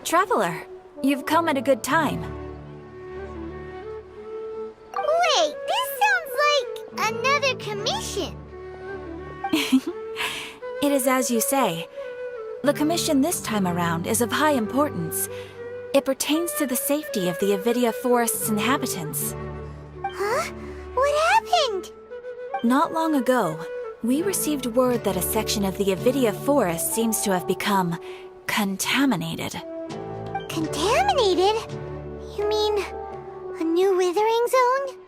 Traveler, you've come at a good time. Wait, this sounds like another commission. It is as you say. The commission this time around is of high importance. It pertains to the safety of the Avidia Forest's inhabitants. Huh? What happened? Not long ago, we received word that a section of the Avidia Forest seems to have become contaminated. Contaminated? You mean a new withering zone?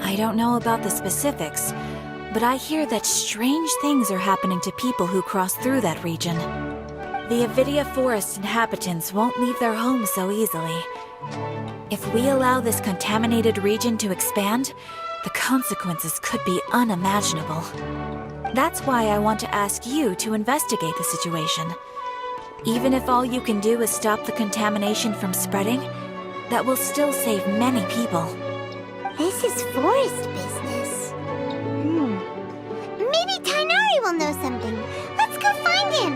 I don't know about the specifics, but I hear that strange things are happening to people who cross through that region. The Avidia Forest inhabitants won't leave their homes so easily. If we allow this contaminated region to expand, the consequences could be unimaginable. That's why I want to ask you to investigate the situation. Even if all you can do is stop the contamination from spreading, that will still save many people. This is forest business. Maybe Tighnari will know something. Let's go find him.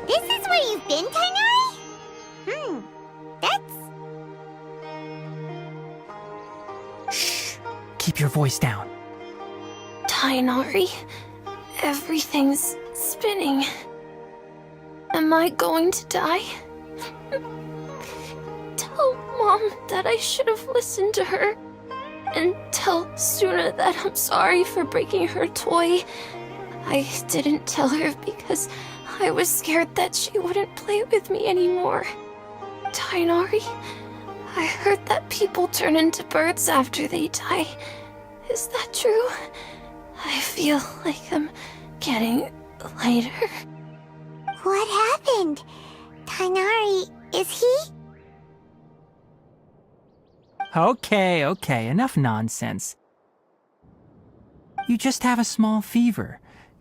This is where you've been, Tighnari? That's... Shh! Keep your voice down. Tighnari, everything's spinning. Am I going to die? Tell Mom that I should have listened to her. And tell Suna that I'm sorry for breaking her toy. I didn't tell her because I was scared that she wouldn't play with me anymore. Tighnari, I heard that people turn into birds after they die. Is that true? I feel like I'm getting lighter. What happened? Tighnari, is he? Okay, enough nonsense. You just have a small fever.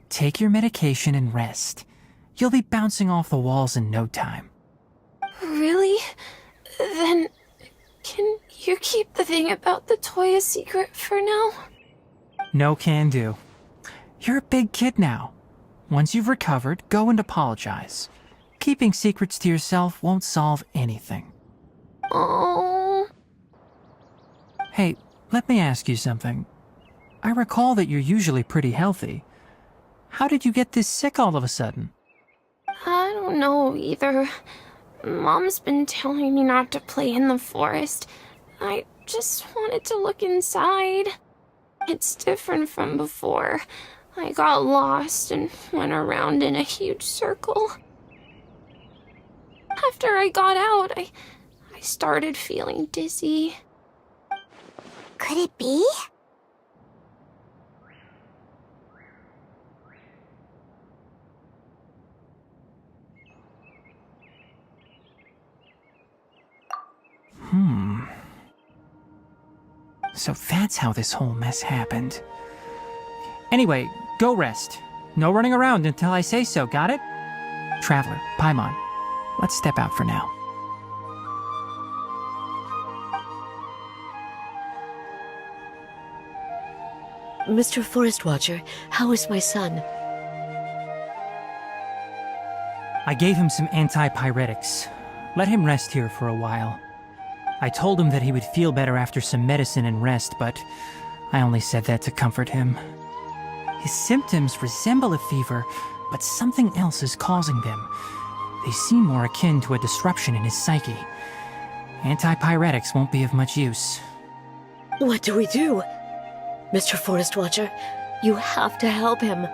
Take your medication and rest. You'll be bouncing off the walls in no time. Really? Then, can you keep the thing about the toy a secret for now? No can do. You're a big kid now. Once you've recovered, go and apologize. Keeping secrets to yourself won't solve anything. Oh. Hey, let me ask you something. I recall that you're usually pretty healthy. How did you get this sick all of a sudden? I don't know either. Mom's been telling me not to play in the forest. I just wanted to look inside. It's different from before. I got lost and went around in a huge circle. After I got out, I started feeling dizzy. Could it be? So that's how this whole mess happened. Anyway, go rest. No running around until I say so, got it? Traveler, Paimon, let's step out for now. Mr. Forest Watcher, how is my son? I gave him some antipyretics. Let him rest here for a while. I told him that he would feel better after some medicine and rest, but I only said that to comfort him. His symptoms resemble a fever, but something else is causing them. They seem more akin to a disruption in his psyche. Antipyretics won't be of much use. What do we do? Mr. Forest Watcher, you have to help him.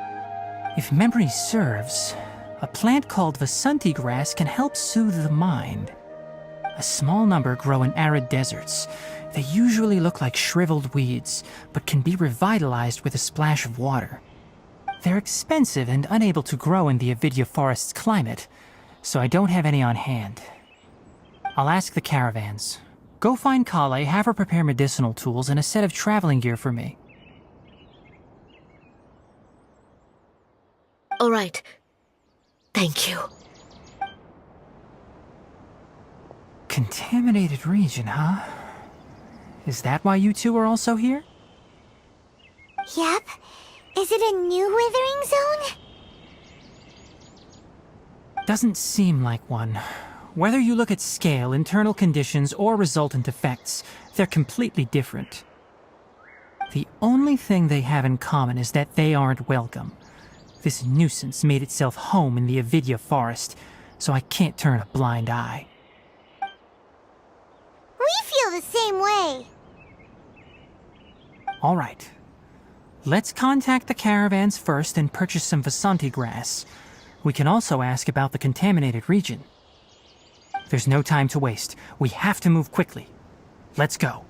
If memory serves, a plant called Vasanti grass can help soothe the mind. A small number grow in arid deserts. They usually look like shriveled weeds, but can be revitalized with a splash of water. They're expensive and unable to grow in the Avidya forest's climate, so I don't have any on hand. I'll ask the caravans. Go find Kale, have her prepare medicinal tools and a set of traveling gear for me. All right. Thank you. Contaminated region, huh? Is that why you two are also here? Yep. Is it a new withering zone? Doesn't seem like one. Whether you look at scale, internal conditions, or resultant effects, they're completely different. The only thing they have in common is that they aren't welcome. This nuisance made itself home in the Avidya forest, so I can't turn a blind eye. We feel the same way. All right. Let's contact the caravans first and purchase some Vasanti grass. We can also ask about the contaminated region. There's no time to waste. We have to move quickly. Let's go.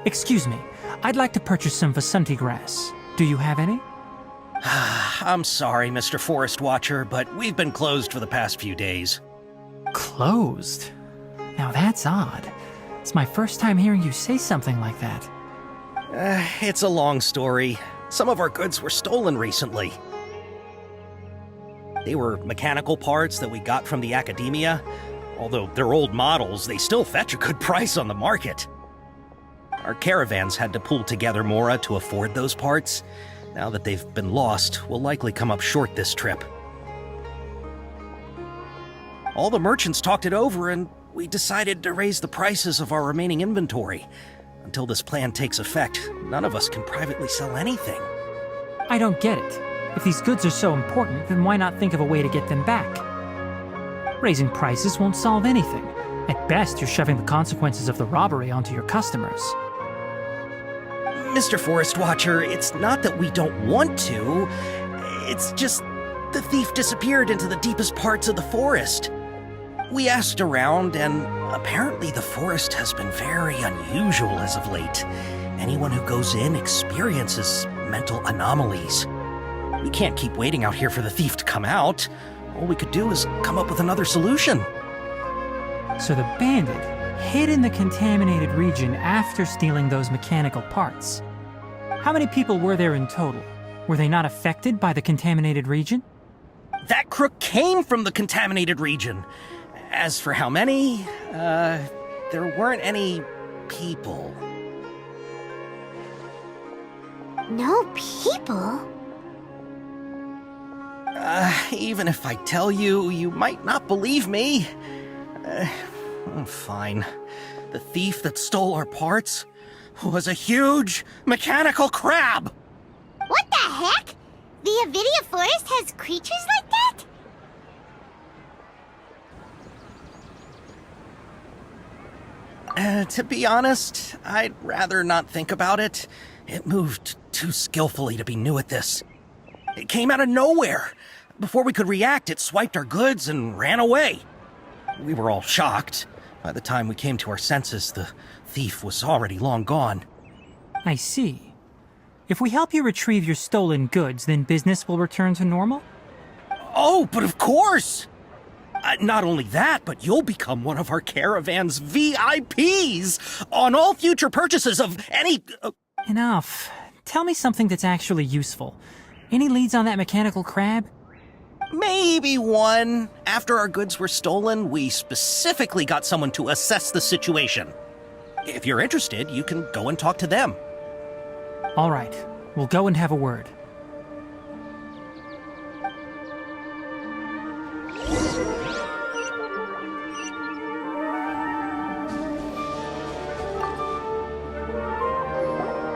Excuse me, I'd like to purchase some Vasanti grass. Do you have any? I'm sorry, Mr. Forest Watcher, but we've been closed for the past few days. Closed? Now that's odd. It's my first time hearing you say something like that. It's a long story. Some of our goods were stolen recently. They were mechanical parts that we got from the academia. Although they're old models, they still fetch a good price on the market. Our caravans had to pool together more to afford those parts. Now that they've been lost, we'll likely come up short this trip. All the merchants talked it over, and we decided to raise the prices of our remaining inventory. Until this plan takes effect, none of us can privately sell anything. I don't get it. If these goods are so important, then why not think of a way to get them back? Raising prices won't solve anything. At best, you're shoving the consequences of the robbery onto your customers. Mr. Forest Watcher, it's not that we don't want to. It's just the thief disappeared into the deepest parts of the forest. We asked around, and apparently the forest has been very unusual as of late. Anyone who goes in experiences mental anomalies. We can't keep waiting out here for the thief to come out. All we could do is come up with another solution. So the bandit hid in the contaminated region after stealing those mechanical parts. How many people were there in total? Were they not affected by the contaminated region? That crook came from the contaminated region. As for how many, there weren't any people. No people? Even if I tell you, you might not believe me. Fine. The thief that stole our parts was a huge mechanical crab! What the heck? The Avidya forest has creatures like that? To be honest, I'd rather not think about it. It moved too skillfully to be new at this. It came out of nowhere. Before we could react, it swiped our goods and ran away. We were all shocked. By the time we came to our senses, the thief was already long gone. I see. If we help you retrieve your stolen goods, then business will return to normal? Oh, but of course! Not only that, but you'll become one of our caravan's VIPs on all future purchases of any... Enough. Tell me something that's actually useful. Any leads on that mechanical crab? Maybe one. After our goods were stolen, we specifically got someone to assess the situation. If you're interested, you can go and talk to them. All right. We'll go and have a word.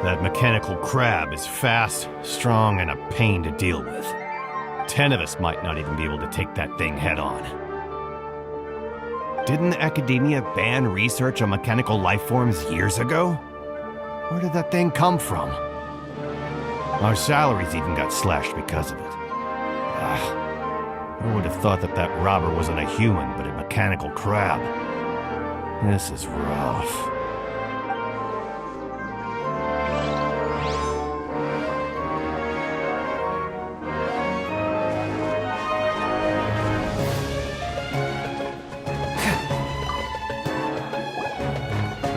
That mechanical crab is fast, strong, and a pain to deal with. 10 of us might not even be able to take that thing head on. Didn't academia ban research on mechanical life forms years ago? Where did that thing come from? Our salaries even got slashed because of it. Who would have thought that that robber wasn't a human, but a mechanical crab? This is rough.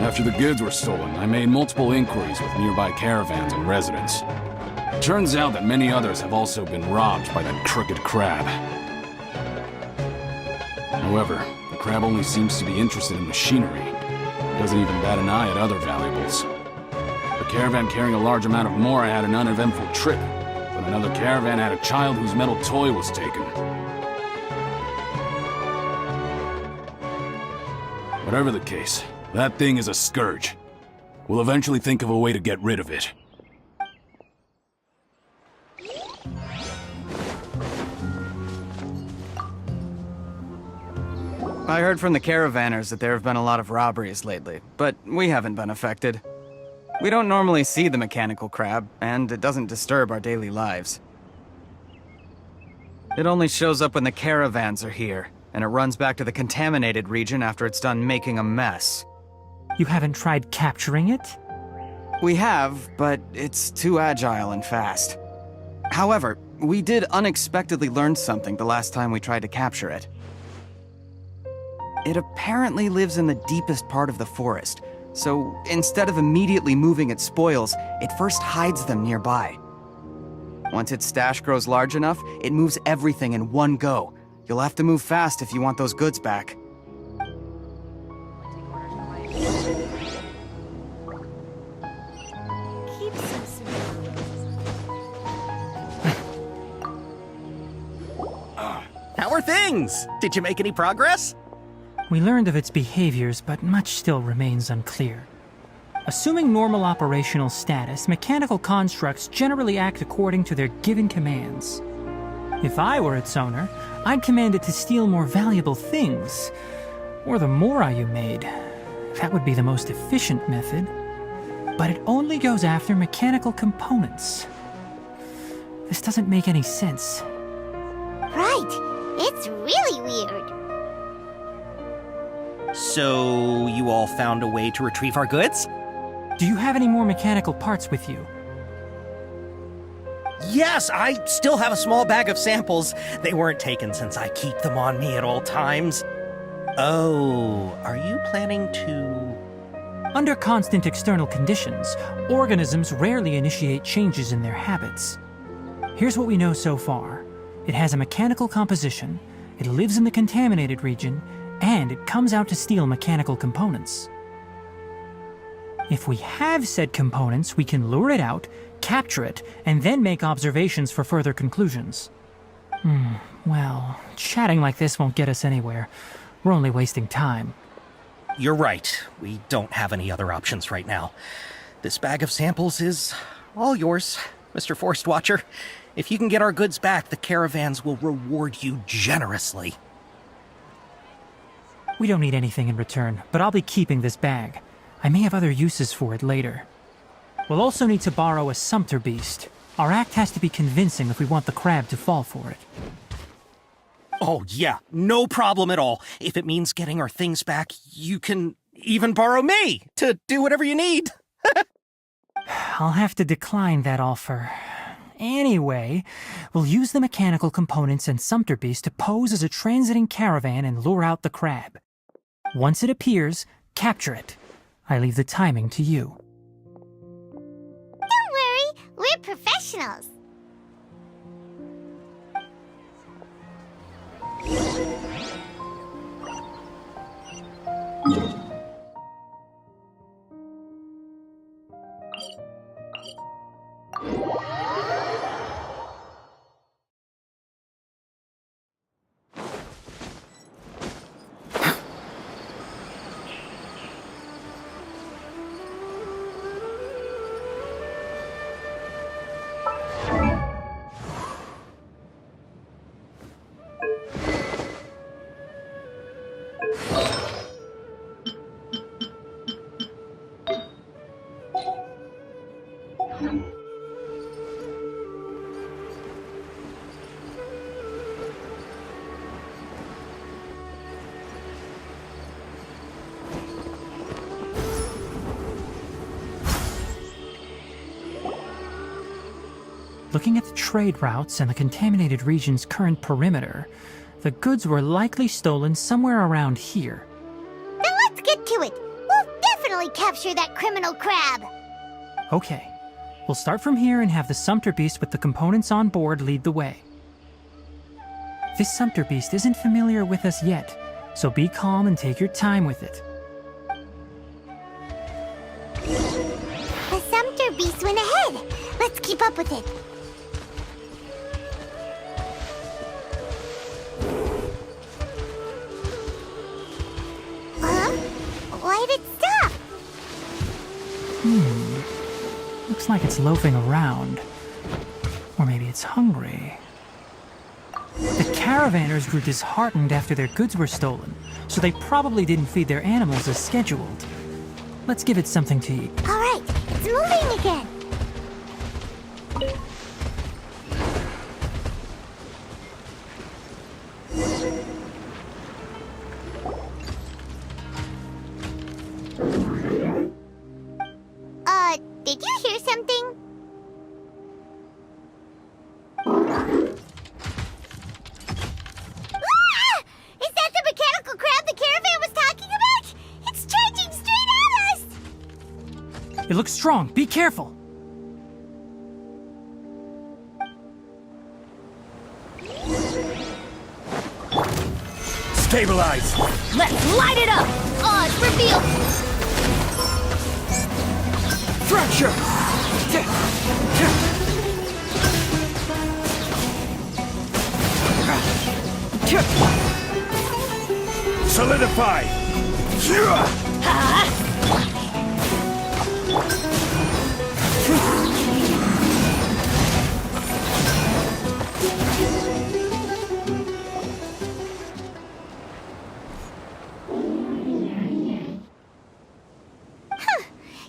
After the goods were stolen, I made multiple inquiries with nearby caravans and residents. Turns out that many others have also been robbed by that crooked crab. However, the crab only seems to be interested in machinery. Doesn't even bat an eye at other valuables. The caravan carrying a large amount of Mora had an uneventful trip, but another caravan had a child whose metal toy was taken. Whatever the case, that thing is a scourge. We'll eventually think of a way to get rid of it. I heard from the caravanners that there have been a lot of robberies lately, but we haven't been affected. We don't normally see the mechanical crab, and it doesn't disturb our daily lives. It only shows up when the caravans are here, and it runs back to the contaminated region after it's done making a mess. You haven't tried capturing it? We have, but it's too agile and fast. However, we did unexpectedly learn something the last time we tried to capture it. It apparently lives in the deepest part of the forest, so instead of immediately moving its spoils, it first hides them nearby. Once its stash grows large enough, it moves everything in one go. You'll have to move fast if you want those goods back. How are things? Did you make any progress? We learned of its behaviors, but much still remains unclear. Assuming normal operational status, mechanical constructs generally act according to their given commands. If I were its owner, I'd command it to steal more valuable things, or the Mora you made. That would be the most efficient method. But it only goes after mechanical components. This doesn't make any sense. Right. It's really weird. So, you all found a way to retrieve our goods? Do you have any more mechanical parts with you? Yes, I still have a small bag of samples. They weren't taken since I keep them on me at all times. Oh, are you planning to... Under constant external conditions, organisms rarely initiate changes in their habits. Here's what we know so far. It has a mechanical composition, it lives in the contaminated region, and it comes out to steal mechanical components. If we have said components, we can lure it out, capture it, and then make observations for further conclusions. Well, chatting like this won't get us anywhere. We're only wasting time. You're right. We don't have any other options right now. This bag of samples is all yours, Mr. Forest Watcher. If you can get our goods back, the caravans will reward you generously. We don't need anything in return, but I'll be keeping this bag. I may have other uses for it later. We'll also need to borrow a sumpter beast. Our act has to be convincing if we want the crab to fall for it. Oh, yeah, no problem at all. If it means getting our things back, you can even borrow me to do whatever you need. I'll have to decline that offer. Anyway, we'll use the mechanical components and sumpter beast to pose as a transiting caravan and lure out the crab. Once it appears, capture it. I leave the timing to you. Don't worry, we're professionals. Looking at the trade routes and the contaminated region's current perimeter, the goods were likely stolen somewhere around here. Then let's get to it. We'll definitely capture that criminal crab. Okay, we'll start from here and have the Sumpter Beast with the components on board lead the way. This Sumpter Beast isn't familiar with us yet, so be calm and take your time with it. The Sumpter Beast went ahead. Let's keep up with it. Huh? Why'd it stop? Looks like it's loafing around. Or maybe it's hungry. The caravanners grew disheartened after their goods were stolen, so they probably didn't feed their animals as scheduled. Let's give it something to eat. All right, it's moving again. Did you hear something? Ah! Is that the mechanical crab the caravan was talking about? It's charging straight at us! It looks strong. Be careful. Stabilize! Let's light it up! Oz revealed! Fracture! Solidify!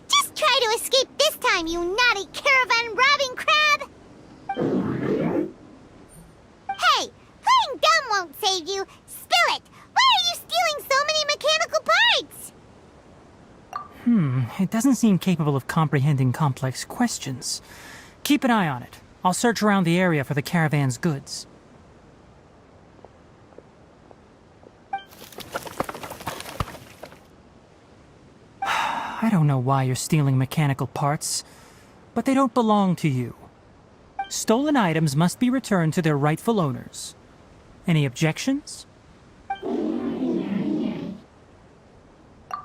Just try to escape this time, you naughty caravan robbing crab! Hey, playing dumb won't save you. Spill it! Why are you stealing so many mechanical parts? It doesn't seem capable of comprehending complex questions. Keep an eye on it. I'll search around the area for the caravan's goods. I don't know why you're stealing mechanical parts, but they don't belong to you. Stolen items must be returned to their rightful owners. Any objections?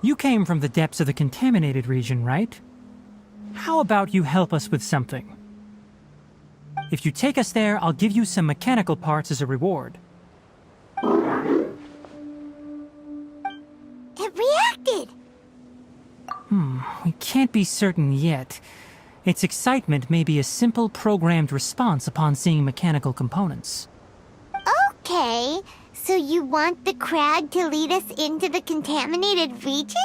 You came from the depths of the contaminated region, right? How about you help us with something? If you take us there, I'll give you some mechanical parts as a reward. It reacted! We can't be certain yet. Its excitement may be a simple programmed response upon seeing mechanical components. Okay, so you want the crab to lead us into the contaminated region?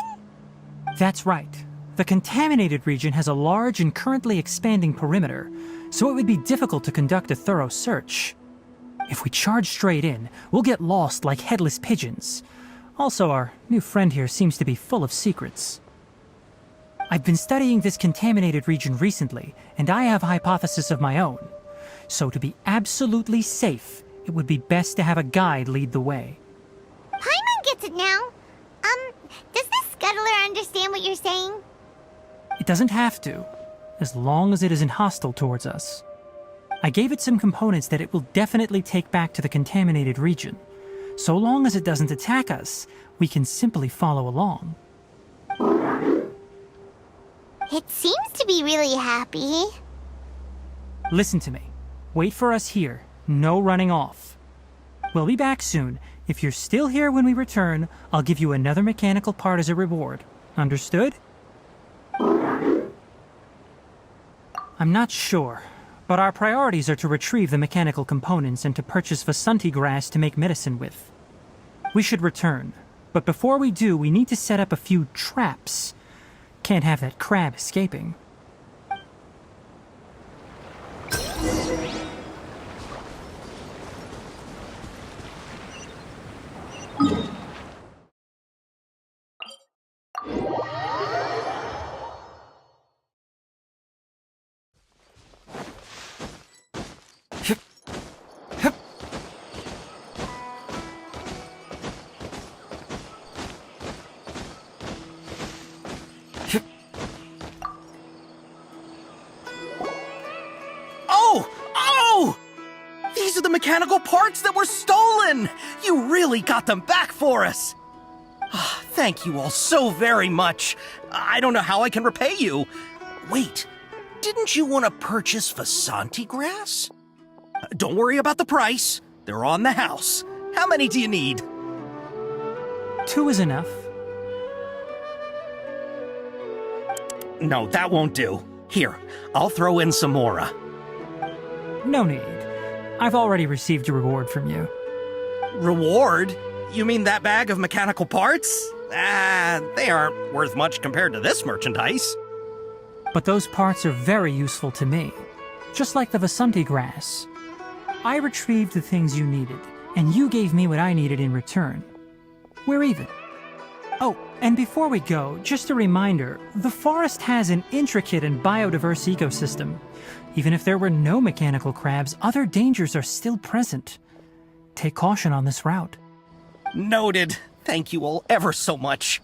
That's right. The contaminated region has a large and currently expanding perimeter, so it would be difficult to conduct a thorough search. If we charge straight in, we'll get lost like headless pigeons. Also, our new friend here seems to be full of secrets. I've been studying this contaminated region recently, and I have a hypothesis of my own. So to be absolutely safe, it would be best to have a guide lead the way. Paimon gets it now. Does this scuttler understand what you're saying? It doesn't have to, as long as it isn't hostile towards us. I gave it some components that it will definitely take back to the contaminated region. So long as it doesn't attack us, we can simply follow along. It seems to be really happy. Listen to me. Wait for us here. No running off. We'll be back soon. If you're still here when we return, I'll give you another mechanical part as a reward. Understood? I'm not sure, but our priorities are to retrieve the mechanical components and to purchase Vasanti grass to make medicine with. We should return, but before we do, we need to set up a few traps. Can't have that crab escaping. mechanical parts that were stolen! You really got them back for us! Thank you all so very much. I don't know how I can repay you. Wait, didn't you want to purchase Vasanti grass? Don't worry about the price. They're on the house. How many do you need? 2 is enough. No, that won't do. Here, I'll throw in some more. No need. I've already received a reward from you. Reward? You mean that bag of mechanical parts? They aren't worth much compared to this merchandise. But those parts are very useful to me. Just like the Vasanti grass. I retrieved the things you needed, and you gave me what I needed in return. We're even. Oh, and before we go, just a reminder, the forest has an intricate and biodiverse ecosystem. Even if there were no mechanical crabs, other dangers are still present. Take caution on this route. Noted. Thank you all ever so much.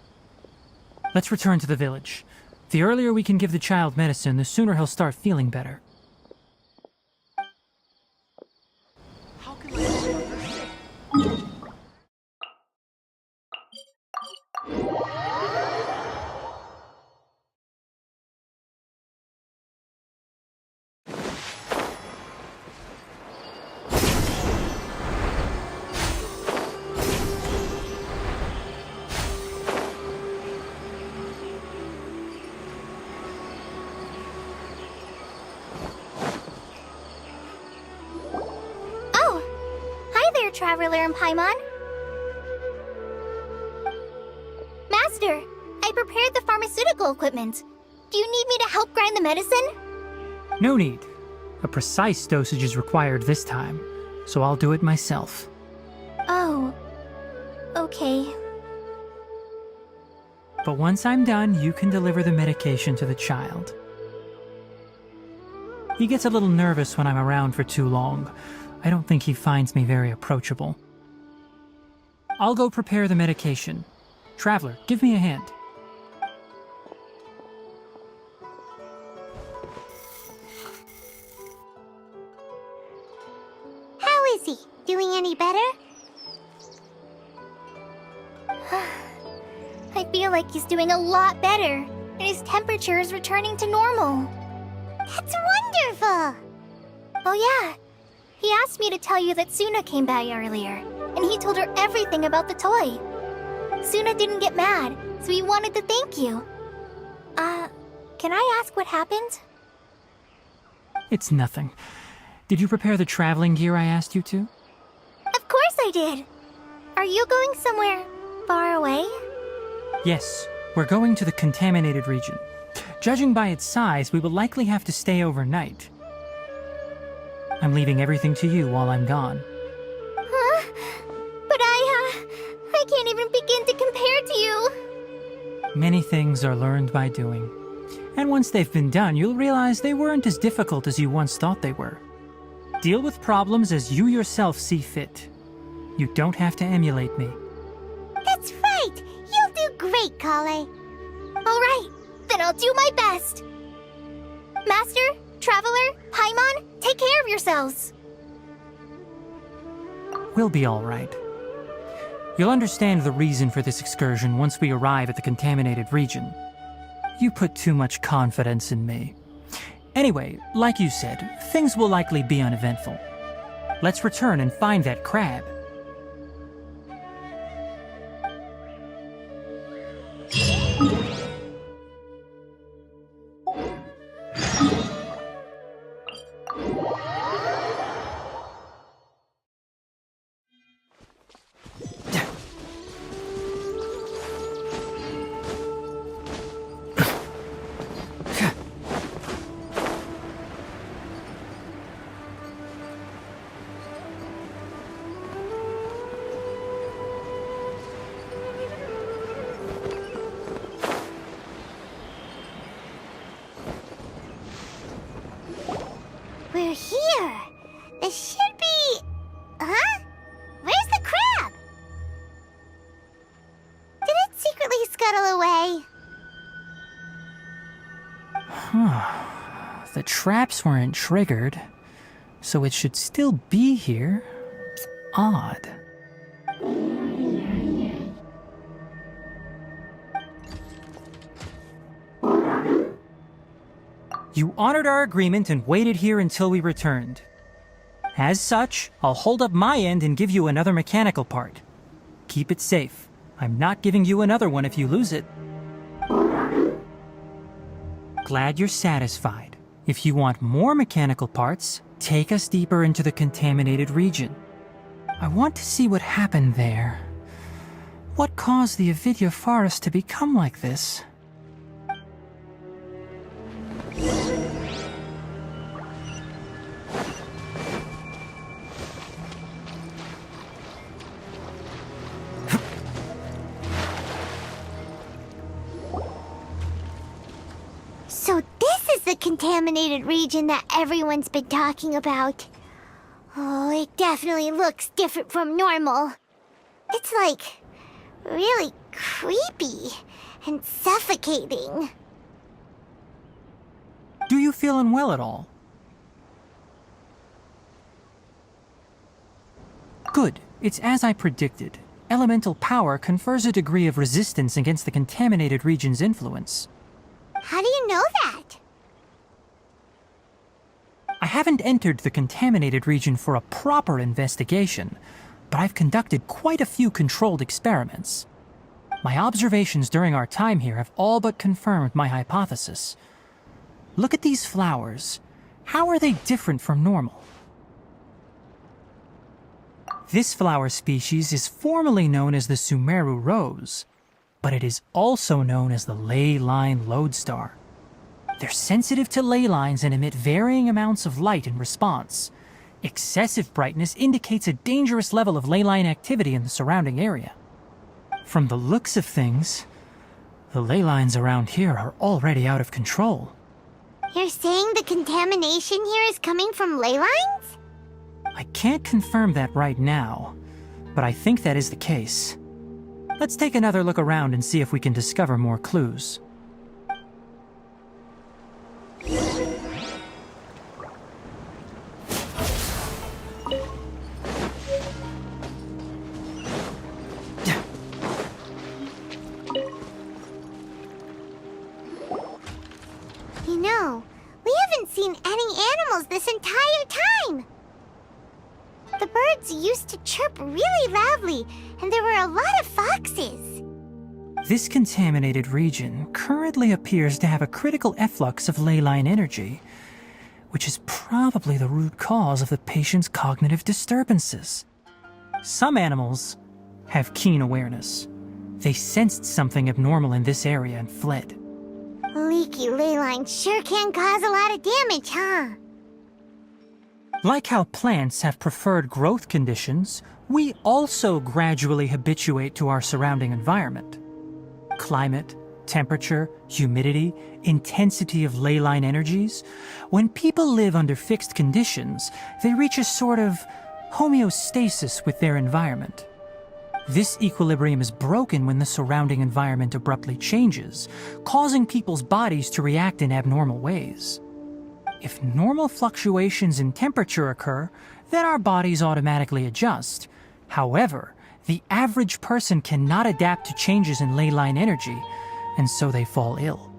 Let's return to the village. The earlier we can give the child medicine, the sooner he'll start feeling better. Traveler and Paimon. Master, I prepared the pharmaceutical equipment. Do you need me to help grind the medicine? No need. A precise dosage is required this time, so I'll do it myself. Oh, okay. But once I'm done, you can deliver the medication to the child. He gets a little nervous when I'm around for too long. I don't think he finds me very approachable. I'll go prepare the medication. Traveler, give me a hand. How is he? Doing any better? I feel like he's doing a lot better, and his temperature is returning to normal. That's wonderful! Oh yeah, he asked me to tell you that Suna came by earlier, and he told her everything about the toy. Suna didn't get mad, so he wanted to thank you. Can I ask what happened? It's nothing. Did you prepare the traveling gear I asked you to? Of course I did! Are you going somewhere far away? Yes, we're going to the contaminated region. Judging by its size, we will likely have to stay overnight. I'm leaving everything to you while I'm gone. Huh? But I can't even begin to compare to you. Many things are learned by doing. And once they've been done, you'll realize they weren't as difficult as you once thought they were. Deal with problems as you yourself see fit. You don't have to emulate me. That's right! You'll do great, Kale. Alright, then I'll do my best. Master, Traveler, Paimon, take care of yourselves. We'll be all right. You'll understand the reason for this excursion once we arrive at the contaminated region. You put too much confidence in me. Anyway, like you said, things will likely be uneventful. Let's return and find that crab. We're here. This should be... Huh? Where's the crab? Did it secretly scuttle away? The traps weren't triggered. so it should still be here. Odd. You honored our agreement and waited here until we returned. As such, I'll hold up my end and give you another mechanical part. Keep it safe. I'm not giving you another one if you lose it. Glad you're satisfied. If you want more mechanical parts, take us deeper into the contaminated region. I want to see what happened there. What caused the Avidya forest to become like this? So this is the contaminated region that everyone's been talking about. Oh, it definitely looks different from normal. It's like really creepy and suffocating. Do you feel unwell at all? Good. It's as I predicted. Elemental power confers a degree of resistance against the contaminated region's influence. How do you know that? I haven't entered the contaminated region for a proper investigation, but I've conducted quite a few controlled experiments. My observations during our time here have all but confirmed my hypothesis. Look at these flowers. How are they different from normal? This flower species is formally known as the Sumeru rose, but it is also known as the ley line lodestar. They're sensitive to ley lines and emit varying amounts of light in response. Excessive brightness indicates a dangerous level of ley line activity in the surrounding area. From the looks of things, the ley lines around here are already out of control. You're saying the contamination here is coming from ley lines? I can't confirm that right now, but I think that is the case. Let's take another look around and see if we can discover more clues. You know, we haven't seen any animals this entire time. The birds used to chirp really loudly, and there were a lot of foxes. This contaminated region currently appears to have a critical efflux of ley line energy, which is probably the root cause of the patient's cognitive disturbances. Some animals have keen awareness. They sensed something abnormal in this area and fled. Leaky ley lines sure can cause a lot of damage, huh? Like how plants have preferred growth conditions, we also gradually habituate to our surrounding environment. Climate, temperature, humidity, intensity of ley line energies. When people live under fixed conditions, they reach a sort of homeostasis with their environment. This equilibrium is broken when the surrounding environment abruptly changes, causing people's bodies to react in abnormal ways. If normal fluctuations in temperature occur, then our bodies automatically adjust. However, the average person cannot adapt to changes in ley line energy, and so they fall ill.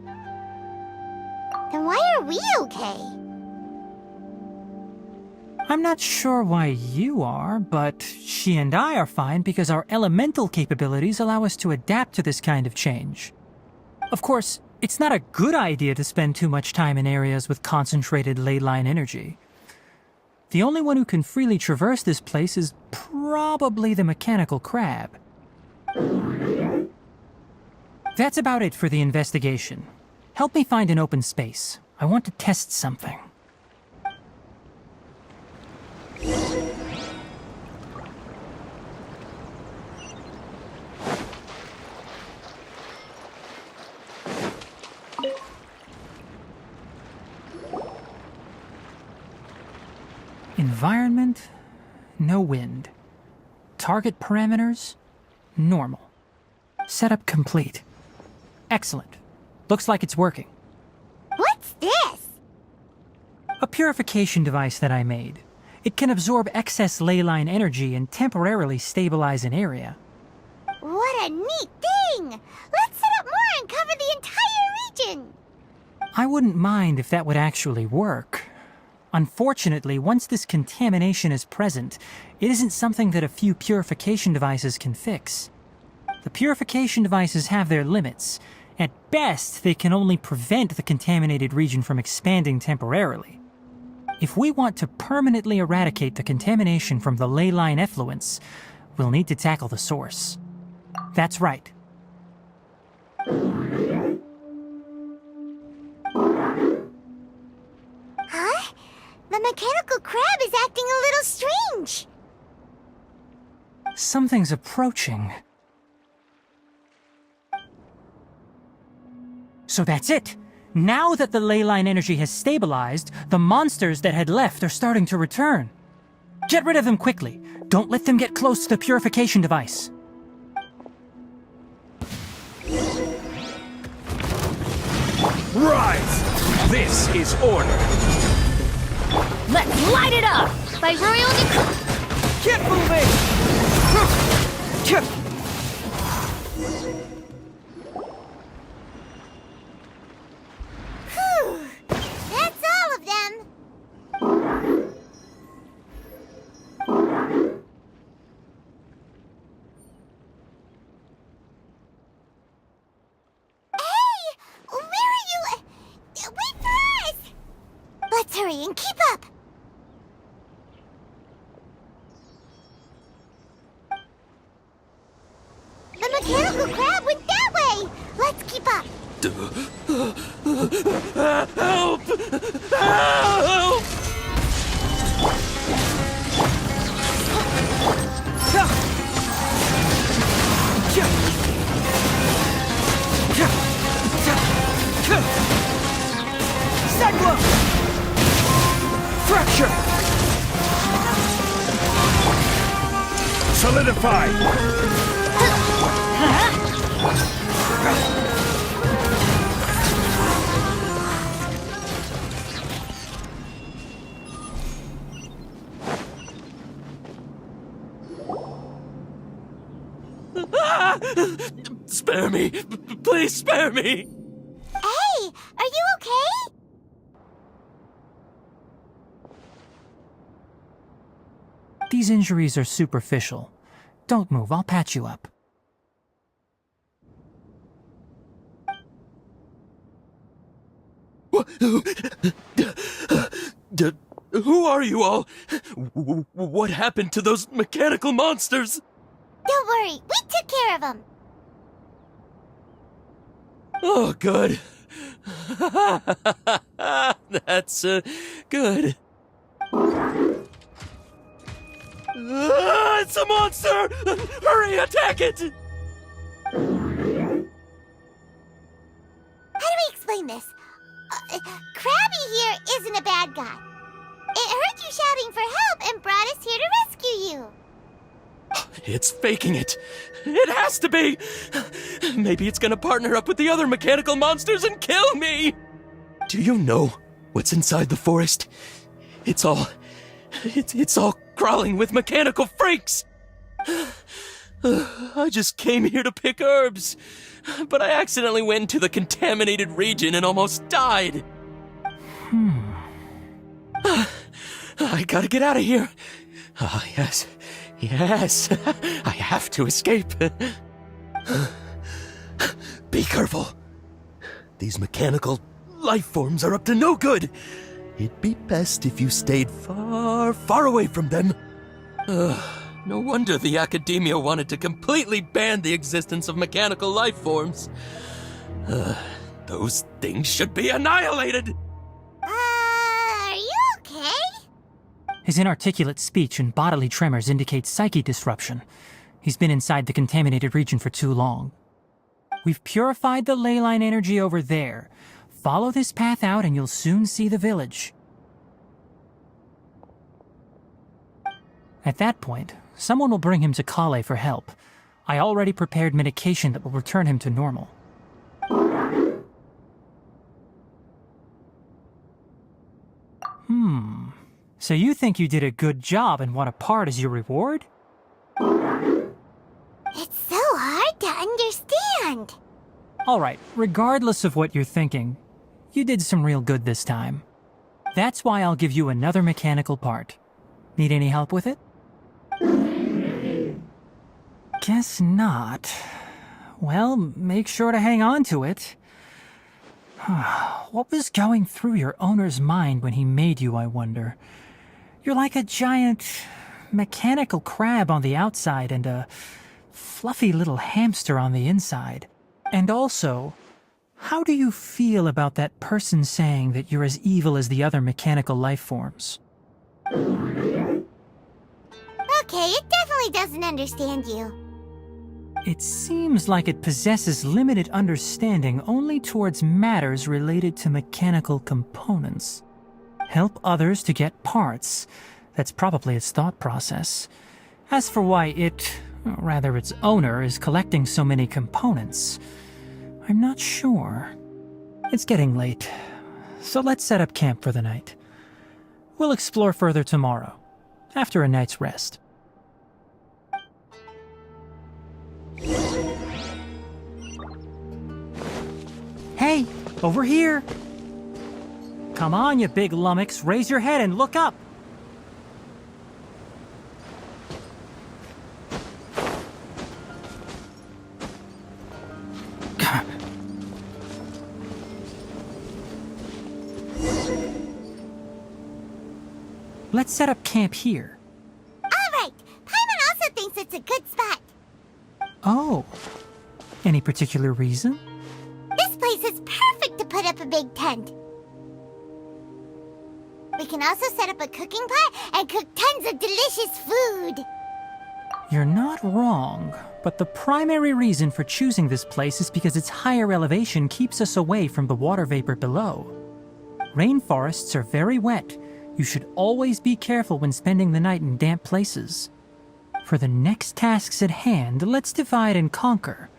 Then why are we okay? I'm not sure why you are, but she and I are fine because our elemental capabilities allow us to adapt to this kind of change. Of course, it's not a good idea to spend too much time in areas with concentrated ley line energy. The only one who can freely traverse this place is probably the mechanical crab. That's about it for the investigation. Help me find an open space. I want to test something. Environment, no wind. Target parameters, normal. Setup complete. Excellent. Looks like it's working. What's this? A purification device that I made. It can absorb excess ley line energy and temporarily stabilize an area. What a neat thing! Let's set up more and cover the entire region! I wouldn't mind if that would actually work. Unfortunately, once this contamination is present, it isn't something that a few purification devices can fix. The purification devices have their limits. At best, they can only prevent the contaminated region from expanding temporarily. If we want to permanently eradicate the contamination from the ley line effluents, we'll need to tackle the source. That's right. Huh? The mechanical crab is acting a little strange. Something's approaching. So that's it! Now that the ley line energy has stabilized, the monsters that had left are starting to return. Get rid of them quickly. Don't let them get close to the purification device. Rise! This is order! Let's light it up! By royal decree. Keep moving! Whew! That's all of them! Hey! Where are you? Wait for us! Let's hurry and keep up! The mechanical crab went that way! Let's keep up! Help! Help! Cyclone! Fracture! Solidify! Spare me! Please spare me! Hey! Are you okay? These injuries are superficial. Don't move, I'll patch you up. Who are you all? What happened to those mechanical monsters? Don't worry, we took care of them. Oh, good. That's, good. It's a monster! Hurry, attack it! How do we explain this? Krabby here isn't a bad guy. It heard you shouting for help and brought us here to rescue you. It's faking it. It has to be. Maybe it's gonna partner up with the other mechanical monsters and kill me. Do you know what's inside the forest? It's all crawling with mechanical freaks. I just came here to pick herbs, but I accidentally went into the contaminated region and almost died. I gotta get out of here. Ah, yes. Yes, I have to escape. Be careful. These mechanical life forms are up to no good. It'd be best if you stayed far, far away from them. No wonder the academia wanted to completely ban the existence of mechanical life forms. Those things should be annihilated. Are you okay? His inarticulate speech and bodily tremors indicate psyche disruption. He's been inside the contaminated region for too long. We've purified the ley line energy over there. Follow this path out and you'll soon see the village. At that point, someone will bring him to Kale for help. I already prepared medication that will return him to normal. So you think you did a good job and want a part as your reward? It's so hard to understand. Alright, regardless of what you're thinking, you did some real good this time. That's why I'll give you another mechanical part. Need any help with it? Guess not. Well, make sure to hang on to it. What was going through your owner's mind when he made you, I wonder? You're like a giant mechanical crab on the outside and a fluffy little hamster on the inside. And also, how do you feel about that person saying that you're as evil as the other mechanical life forms? Okay, it definitely doesn't understand you. It seems like it possesses limited understanding only towards matters related to mechanical components. Help others to get parts. That's probably its thought process. As for why it, or rather its owner, is collecting so many components, I'm not sure. It's getting late, so let's set up camp for the night. We'll explore further tomorrow, after a night's rest. Hey, over here! Come on, you big lummox, raise your head and look up! Let's set up camp here. Alright, Paimon also thinks it's a good spot. Oh. Any particular reason? This place is perfect to put up a big tent. We can also set up a cooking pot and cook tons of delicious food. You're not wrong, but the primary reason for choosing this place is because its higher elevation keeps us away from the water vapor below. Rainforests are very wet. You should always be careful when spending the night in damp places. For the next tasks at hand, let's divide and conquer.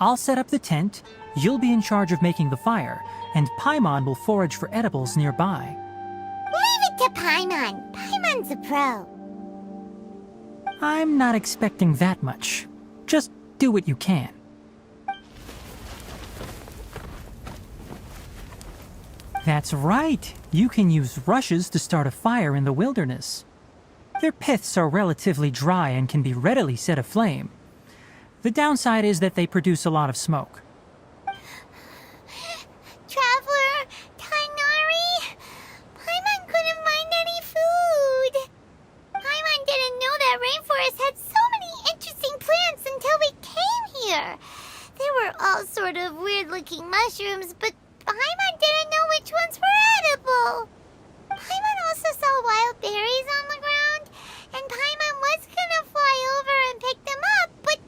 I'll set up the tent, you'll be in charge of making the fire, and Paimon will forage for edibles nearby. Leave it to Paimon. Paimon's a pro. I'm not expecting that much. Just do what you can. That's right. You can use rushes to start a fire in the wilderness. Their piths are relatively dry and can be readily set aflame. The downside is that they produce a lot of smoke. Traveler, Tighnari, Paimon couldn't find any food. Paimon didn't know that rainforest had so many interesting plants until we came here. They were all sort of weird-looking mushrooms, but Paimon didn't know which ones were edible. Paimon also saw wild berries on the ground, and Paimon was gonna fly over and pick them up, but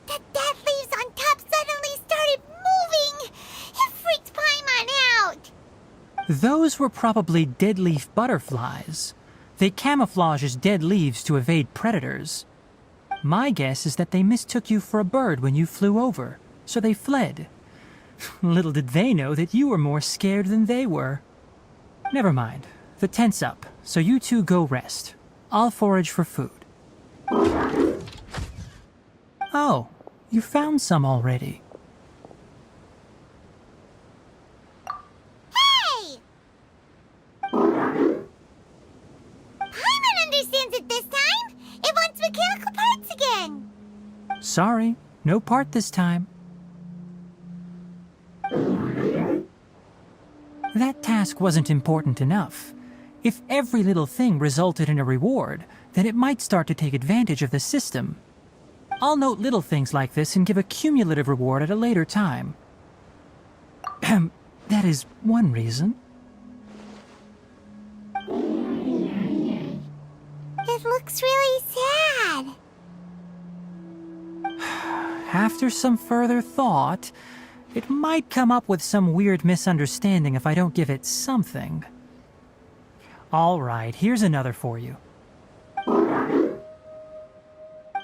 the dead leaves on top suddenly started moving. It freaked Paimon out. Those were probably deadleaf butterflies. They camouflage as dead leaves to evade predators. My guess is that they mistook you for a bird when you flew over, so they fled. Little did they know that you were more scared than they were. Never mind. The tent's up, so you two go rest. I'll forage for food. Oh, you found some already. Hey! Paimon understands it this time. It wants mechanical parts again. Sorry, no part this time. That task wasn't important enough. If every little thing resulted in a reward, then it might start to take advantage of the system. I'll note little things like this and give a cumulative reward at a later time. That is one reason. It looks really sad. After some further thought, it might come up with some weird misunderstanding if I don't give it something. All right, here's another for you.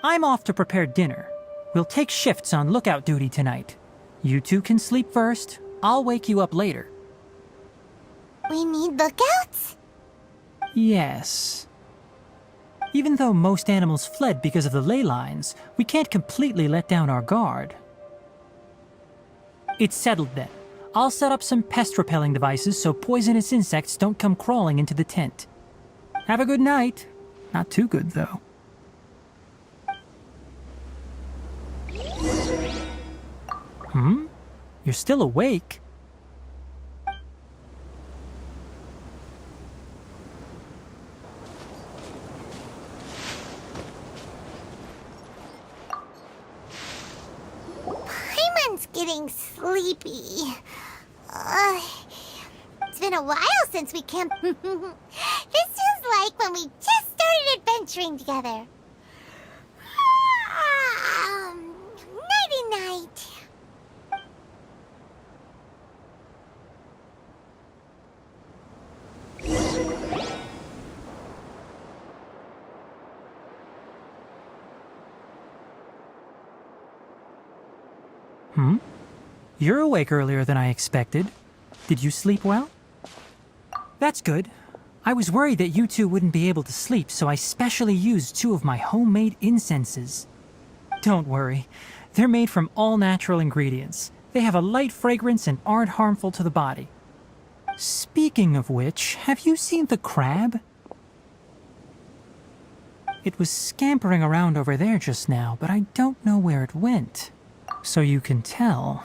I'm off to prepare dinner. We'll take shifts on lookout duty tonight. You two can sleep first. I'll wake you up later. We need lookouts? Yes. Even though most animals fled because of the ley lines, we can't completely let down our guard. It's settled then. I'll set up some pest-repelling devices so poisonous insects don't come crawling into the tent. Have a good night. Not too good, though. You're still awake? Paimon's getting sleepy. It's been a while since we camped. This feels like when we just started adventuring together. Nighty-night. You're awake earlier than I expected. Did you sleep well? That's good. I was worried that you two wouldn't be able to sleep, so I specially used 2 of my homemade incenses. Don't worry. They're made from all natural ingredients. They have a light fragrance and aren't harmful to the body. Speaking of which, have you seen the crab? It was scampering around over there just now, but I don't know where it went. So you can tell.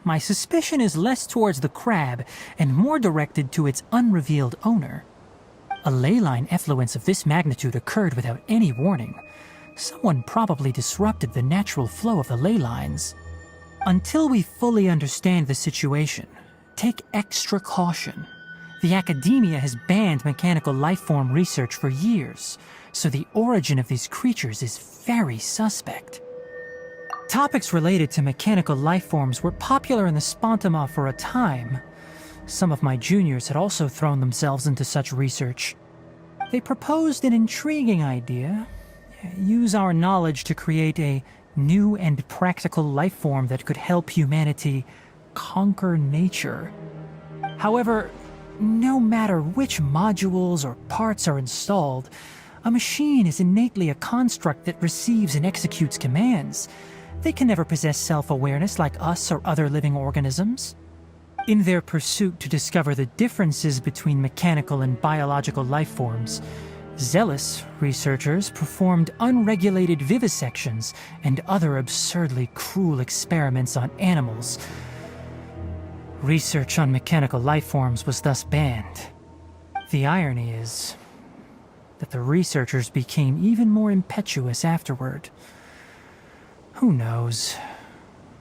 My suspicion is less towards the crab and more directed to its unrevealed owner. A ley line effluence of this magnitude occurred without any warning. Someone probably disrupted the natural flow of the ley lines. Until we fully understand the situation, take extra caution. The academia has banned mechanical lifeform research for years, so the origin of these creatures is very suspect. Topics related to mechanical lifeforms were popular in the Spontama for a time. Some of my juniors had also thrown themselves into such research. They proposed an intriguing idea. Use our knowledge to create a new and practical lifeform that could help humanity conquer nature. However, no matter which modules or parts are installed, a machine is innately a construct that receives and executes commands. They can never possess self-awareness like us or other living organisms. In their pursuit to discover the differences between mechanical and biological lifeforms, zealous researchers performed unregulated vivisections and other absurdly cruel experiments on animals. Research on mechanical lifeforms was thus banned. The irony is that the researchers became even more impetuous afterward. Who knows?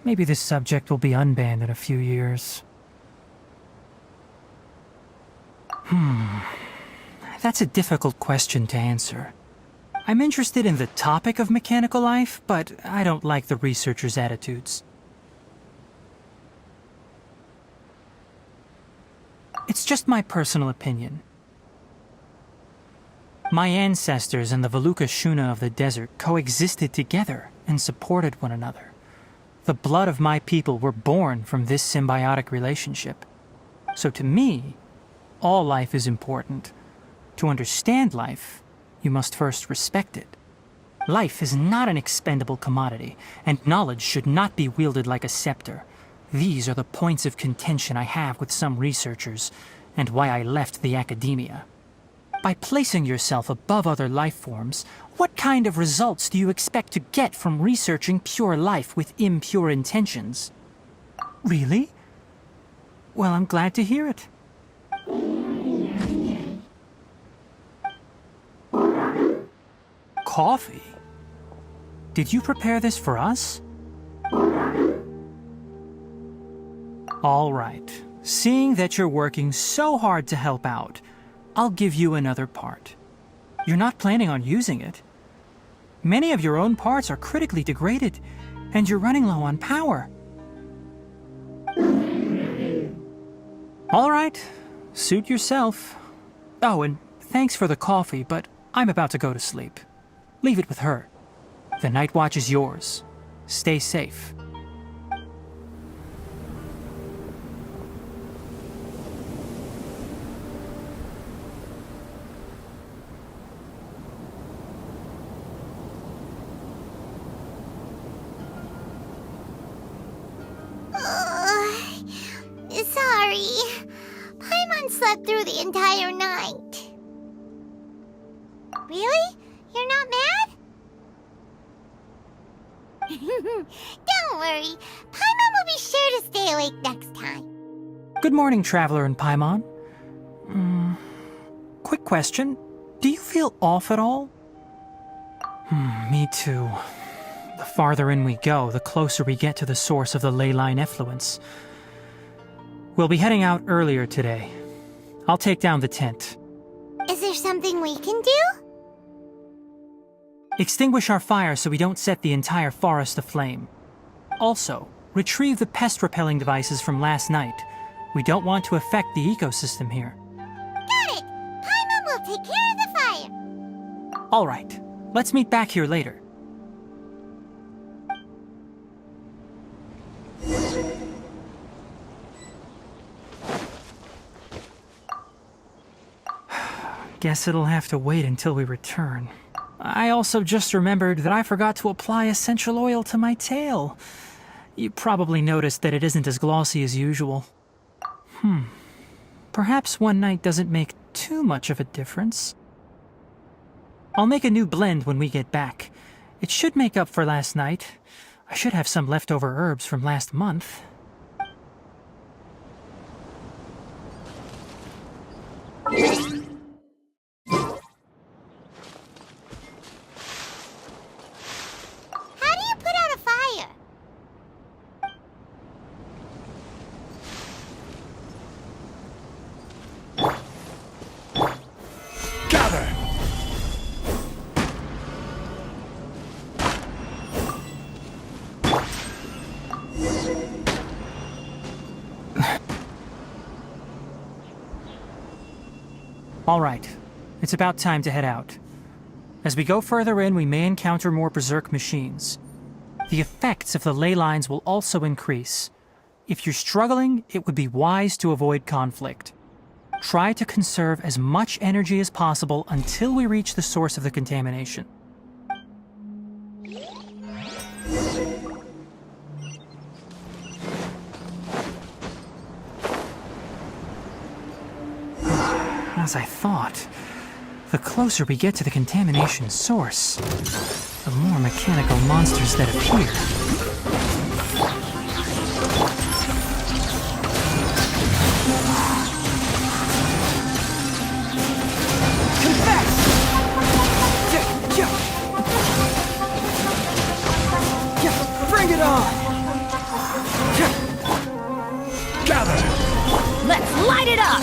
Maybe this subject will be unbanned in a few years. That's a difficult question to answer. I'm interested in the topic of mechanical life, but I don't like the researchers' attitudes. It's just my personal opinion. My ancestors and the Valuka Shuna of the desert coexisted together and supported one another. The blood of my people were born from this symbiotic relationship. So to me, all life is important. To understand life, you must first respect it. Life is not an expendable commodity, and knowledge should not be wielded like a scepter. These are the points of contention I have with some researchers, and why I left the academia. By placing yourself above other life forms, what kind of results do you expect to get from researching pure life with impure intentions? Really? Well, I'm glad to hear it. Coffee? Did you prepare this for us? All right. Seeing that you're working so hard to help out, I'll give you another part. You're not planning on using it. Many of your own parts are critically degraded, and you're running low on power. All right, suit yourself. Oh, and thanks for the coffee, but I'm about to go to sleep. Leave it with her. The night watch is yours. Stay safe. the entire night. Really? You're not mad? Don't worry. Paimon will be sure to stay awake next time. Good morning, Traveler and Paimon. Quick question. Do you feel off at all? Me too. The farther in we go, the closer we get to the source of the ley line effluence. We'll be heading out earlier today. I'll take down the tent. Is there something we can do? Extinguish our fire so we don't set the entire forest aflame. Also, retrieve the pest-repelling devices from last night. We don't want to affect the ecosystem here. Got it! Paimon will take care of the fire. All right. Let's meet back here later. Guess it'll have to wait until we return. I also just remembered that I forgot to apply essential oil to my tail. You probably noticed that it isn't as glossy as usual. Perhaps one night doesn't make too much of a difference. I'll make a new blend when we get back. It should make up for last night. I should have some leftover herbs from last month. How do you put out a fire? Gather! All right. It's about time to head out. As we go further in, we may encounter more berserk machines. The effects of the ley lines will also increase. If you're struggling, it would be wise to avoid conflict. Try to conserve as much energy as possible until we reach the source of the contamination. As I thought, the closer we get to the contamination source, the more mechanical monsters that appear. Bring it on! Gather! Let's light it up!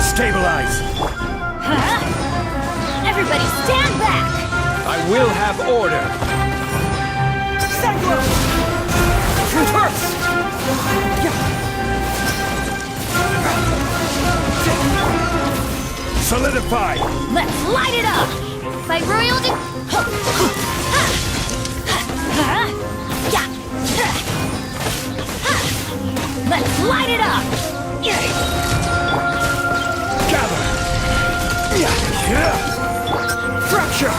Stabilize! Everybody stand back! I will have order! Solidify! Let's light it up! By royal Let's light it up! Gather! Fracture!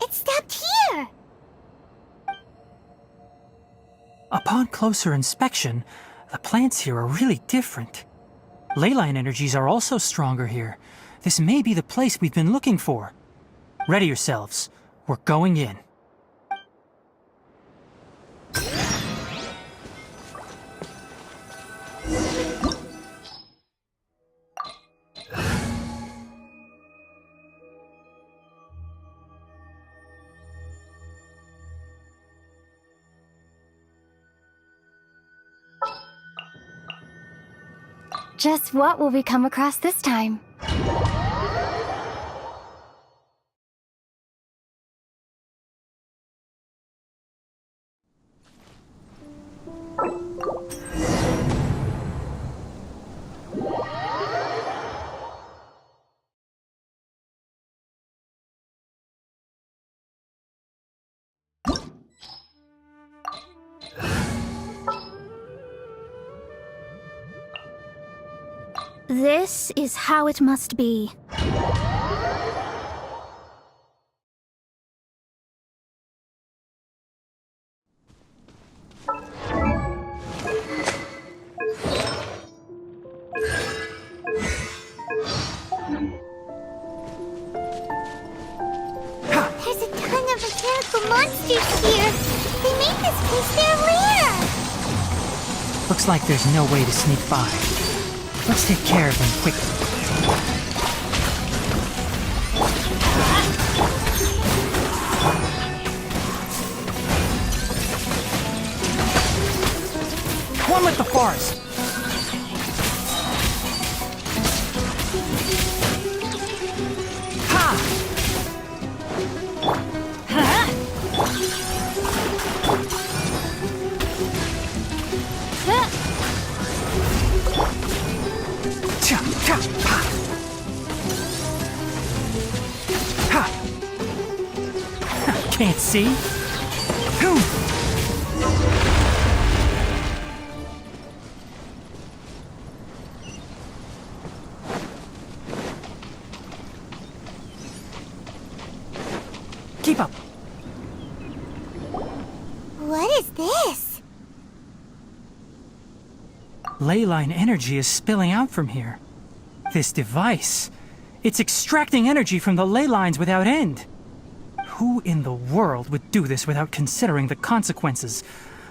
It stopped here! Upon closer inspection, the plants here are really different. Leyline energies are also stronger here. This may be the place we've been looking for. Ready yourselves. We're going in. Just what will we come across this time? This is how it must be. There's a ton of mechanical monsters here. They made this place their lair. Looks like there's no way to sneak by. Let's take care of them quickly. One with the forest! Ha! Can't see? Keep up. What is this? Leyline energy is spilling out from here. This device, it's extracting energy from the ley lines without end. Who in the world would do this without considering the consequences?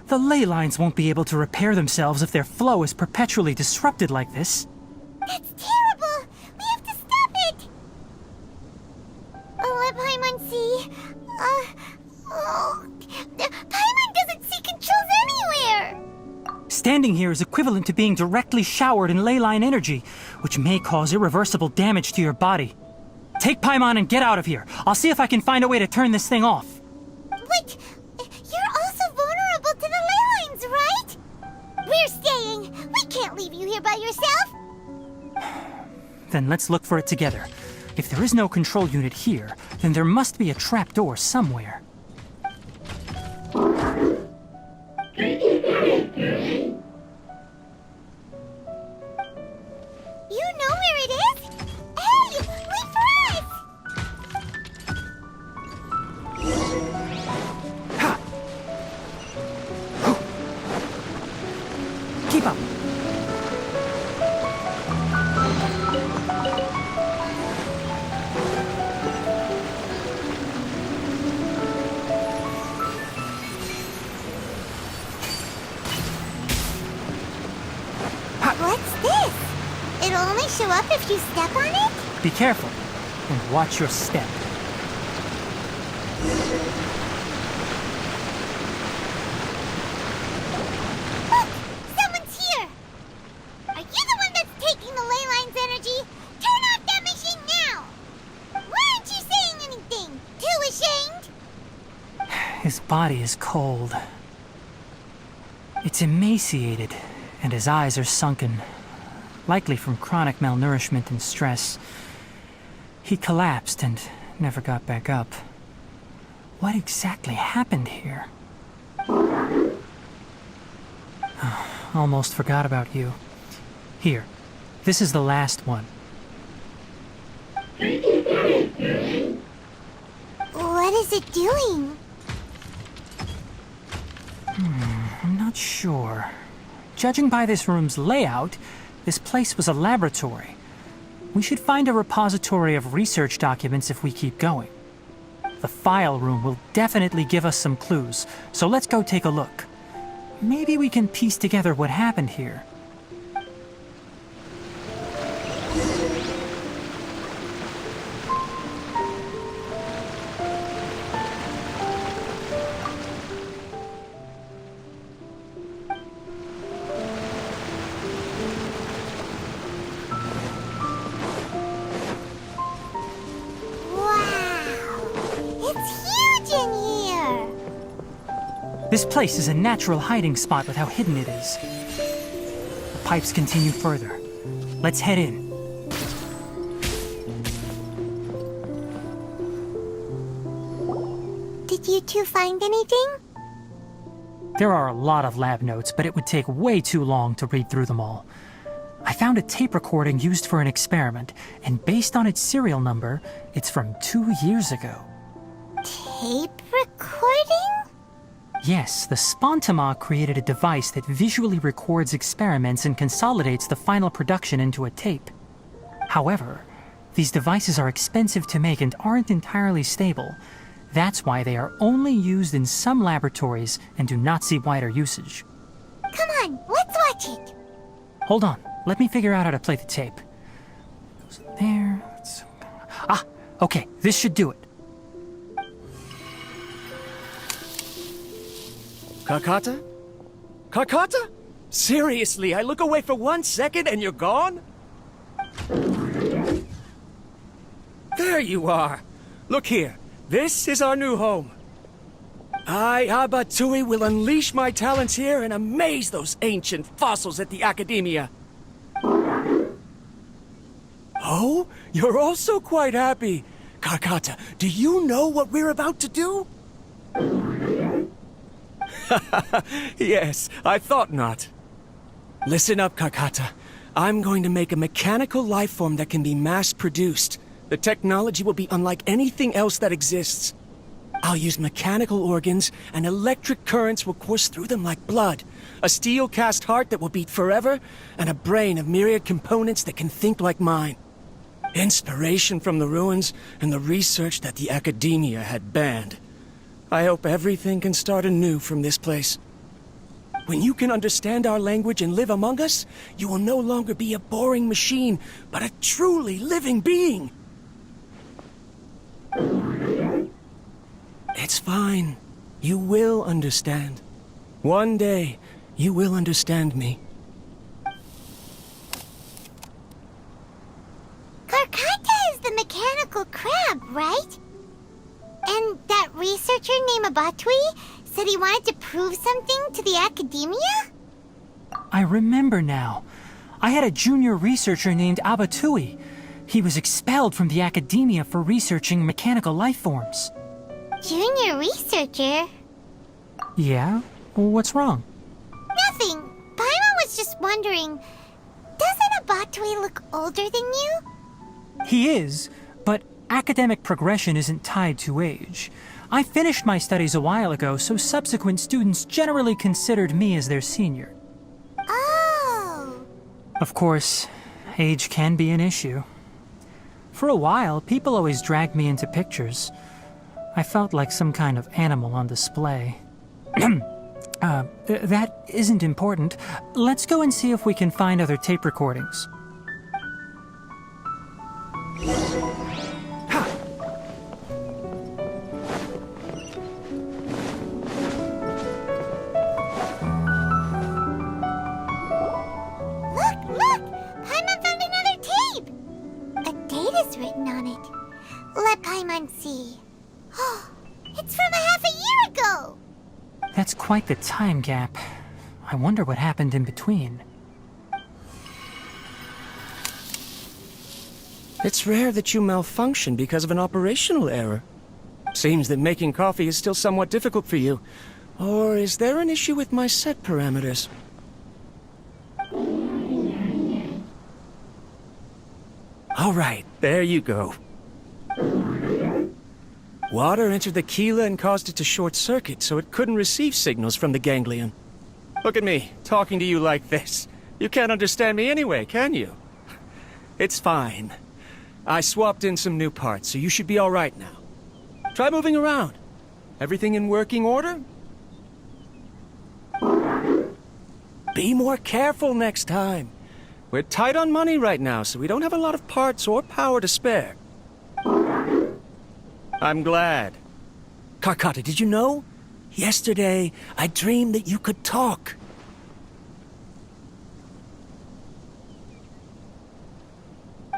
The ley lines won't be able to repair themselves if their flow is perpetually disrupted like this. That's terrible! We have to stop it! Let Paimon see. Paimon doesn't see controls anywhere! Standing here is equivalent to being directly showered in leyline energy, which may cause irreversible damage to your body. Take Paimon and get out of here. I'll see if I can find a way to turn this thing off. But you're also vulnerable to the ley lines, right? We're staying. We can't leave you here by yourself. Then let's look for it together. If there is no control unit here, then there must be a trapdoor somewhere. You know where it is? Hey, wait for us! Keep up. What's this? It'll only show up if you step on it? Be careful and watch your step. Look! Someone's here! Are you the one that's taking the ley line's energy? Turn off that machine now! Why aren't you saying anything? Too ashamed? His body is cold. It's emaciated, and his eyes are sunken, likely from chronic malnourishment and stress. He collapsed and never got back up. What exactly happened here? Almost forgot about you. Here, this is the last one. What is it doing? I'm not sure. Judging by this room's layout, this place was a laboratory. We should find a repository of research documents if we keep going. The file room will definitely give us some clues, so let's go take a look. Maybe we can piece together what happened here. This place is a natural hiding spot with how hidden it is. The pipes continue further. Let's head in. Did you two find anything? There are a lot of lab notes, but it would take way too long to read through them all. I found a tape recording used for an experiment, and based on its serial number, it's from 2 years ago. Tape recording? Yes, the Spontama created a device that visually records experiments and consolidates the final production into a tape. However, these devices are expensive to make and aren't entirely stable. That's why they are only used in some laboratories and do not see wider usage. Come on, let's watch it. Hold on, let me figure out how to play the tape. Goes in there. Ah, okay, this should do it. Kakata? Kakata? Seriously, I look away for 1 second and you're gone? There you are. Look here. This is our new home. I, Abatui, will unleash my talents here and amaze those ancient fossils at the Academia. Oh, you're also quite happy. Kakata, do you know what we're about to do? Yes, I thought not. Listen up, Kakata. I'm going to make a mechanical life form that can be mass-produced. The technology will be unlike anything else that exists. I'll use mechanical organs, and electric currents will course through them like blood. A steel-cast heart that will beat forever, and a brain of myriad components that can think like mine. Inspiration from the ruins and the research that the Academia had banned. I hope everything can start anew from this place. When you can understand our language and live among us, you will no longer be a boring machine, but a truly living being. It's fine. You will understand. One day, you will understand me. Karkata is the mechanical crab, right? And that researcher named Abatui said he wanted to prove something to the Academia? I remember now. I had a junior researcher named Abatui. He was expelled from the Academia for researching mechanical life forms. Junior researcher? Yeah? What's wrong? Nothing. Paimon was just wondering, doesn't Abatui look older than you? He is, but academic progression isn't tied to age. I finished my studies a while ago, so subsequent students generally considered me as their senior. Oh. Of course, age can be an issue. For a while, people always dragged me into pictures. I felt like some kind of animal on display. That isn't important. Let's go and see if we can find other tape recordings. Look! Paimon found another tape! A date is written on it. Let Paimon see. It's from half a year ago! That's quite the time gap. I wonder what happened in between. It's rare that you malfunction because of an operational error. Seems that making coffee is still somewhat difficult for you. Or is there an issue with my set parameters? All right, there you go. Water entered the chela and caused it to short-circuit, so it couldn't receive signals from the ganglion. Look at me, talking to you like this. You can't understand me anyway, can you? It's fine. I swapped in some new parts, so you should be all right now. Try moving around. Everything in working order? Be more careful next time. We're tight on money right now, so we don't have a lot of parts or power to spare. I'm glad. Karkata, did you know? Yesterday, I dreamed that you could talk.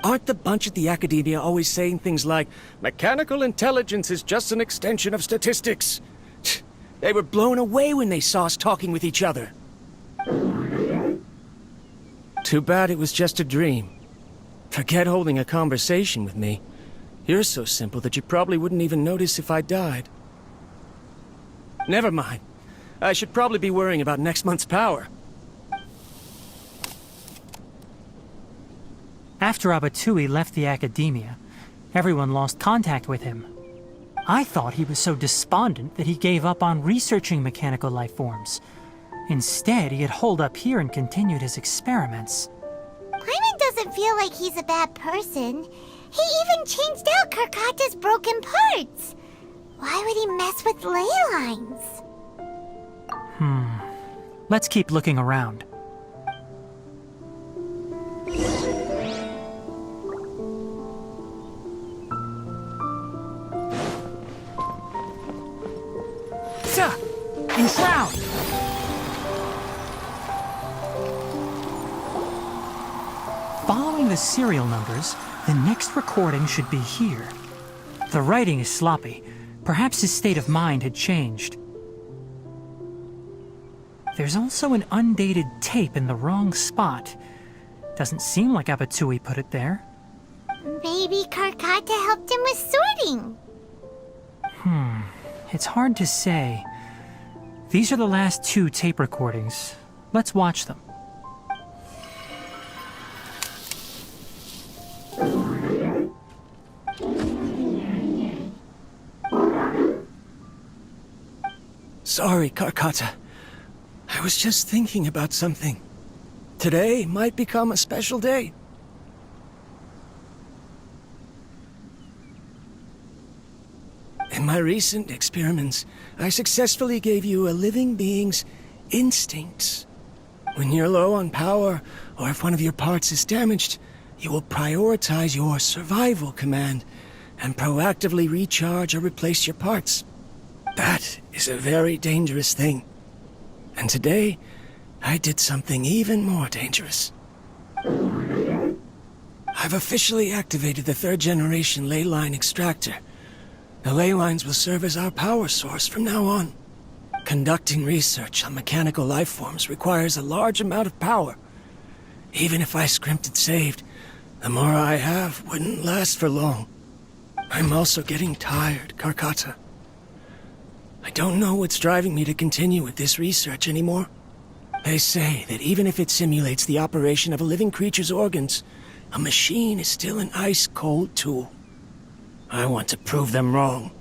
Aren't the bunch at the Academia always saying things like, mechanical intelligence is just an extension of statistics? They were blown away when they saw us talking with each other. Too bad it was just a dream. Forget holding a conversation with me. You're so simple that you probably wouldn't even notice if I died. Never mind. I should probably be worrying about next month's power. After Abatui left the academia, everyone lost contact with him. I thought he was so despondent that he gave up on researching mechanical life forms. Instead, he had holed up here and continued his experiments. Paimon doesn't feel like he's a bad person. He even changed out Karkata's broken parts. Why would he mess with ley lines? Let's keep looking around. Sir! Enshroud! Following the serial numbers, the next recording should be here. The writing is sloppy. Perhaps his state of mind had changed. There's also an undated tape in the wrong spot. Doesn't seem like Abatui put it there. Maybe Karkata helped him with sorting. It's hard to say. These are the last 2 tape recordings. Let's watch them. Sorry, Karkata. I was just thinking about something. Today might become a special day. In my recent experiments, I successfully gave you a living being's instincts. When you're low on power, or if one of your parts is damaged, you will prioritize your survival command and proactively recharge or replace your parts. That is a very dangerous thing. And today, I did something even more dangerous. I've officially activated the 3rd generation ley line extractor. The ley lines will serve as our power source from now on. Conducting research on mechanical life forms requires a large amount of power. Even if I scrimped and saved, the more I have wouldn't last for long. I'm also getting tired, Karkata. I don't know what's driving me to continue with this research anymore. They say that even if it simulates the operation of a living creature's organs, a machine is still an ice-cold tool. I want to prove them wrong.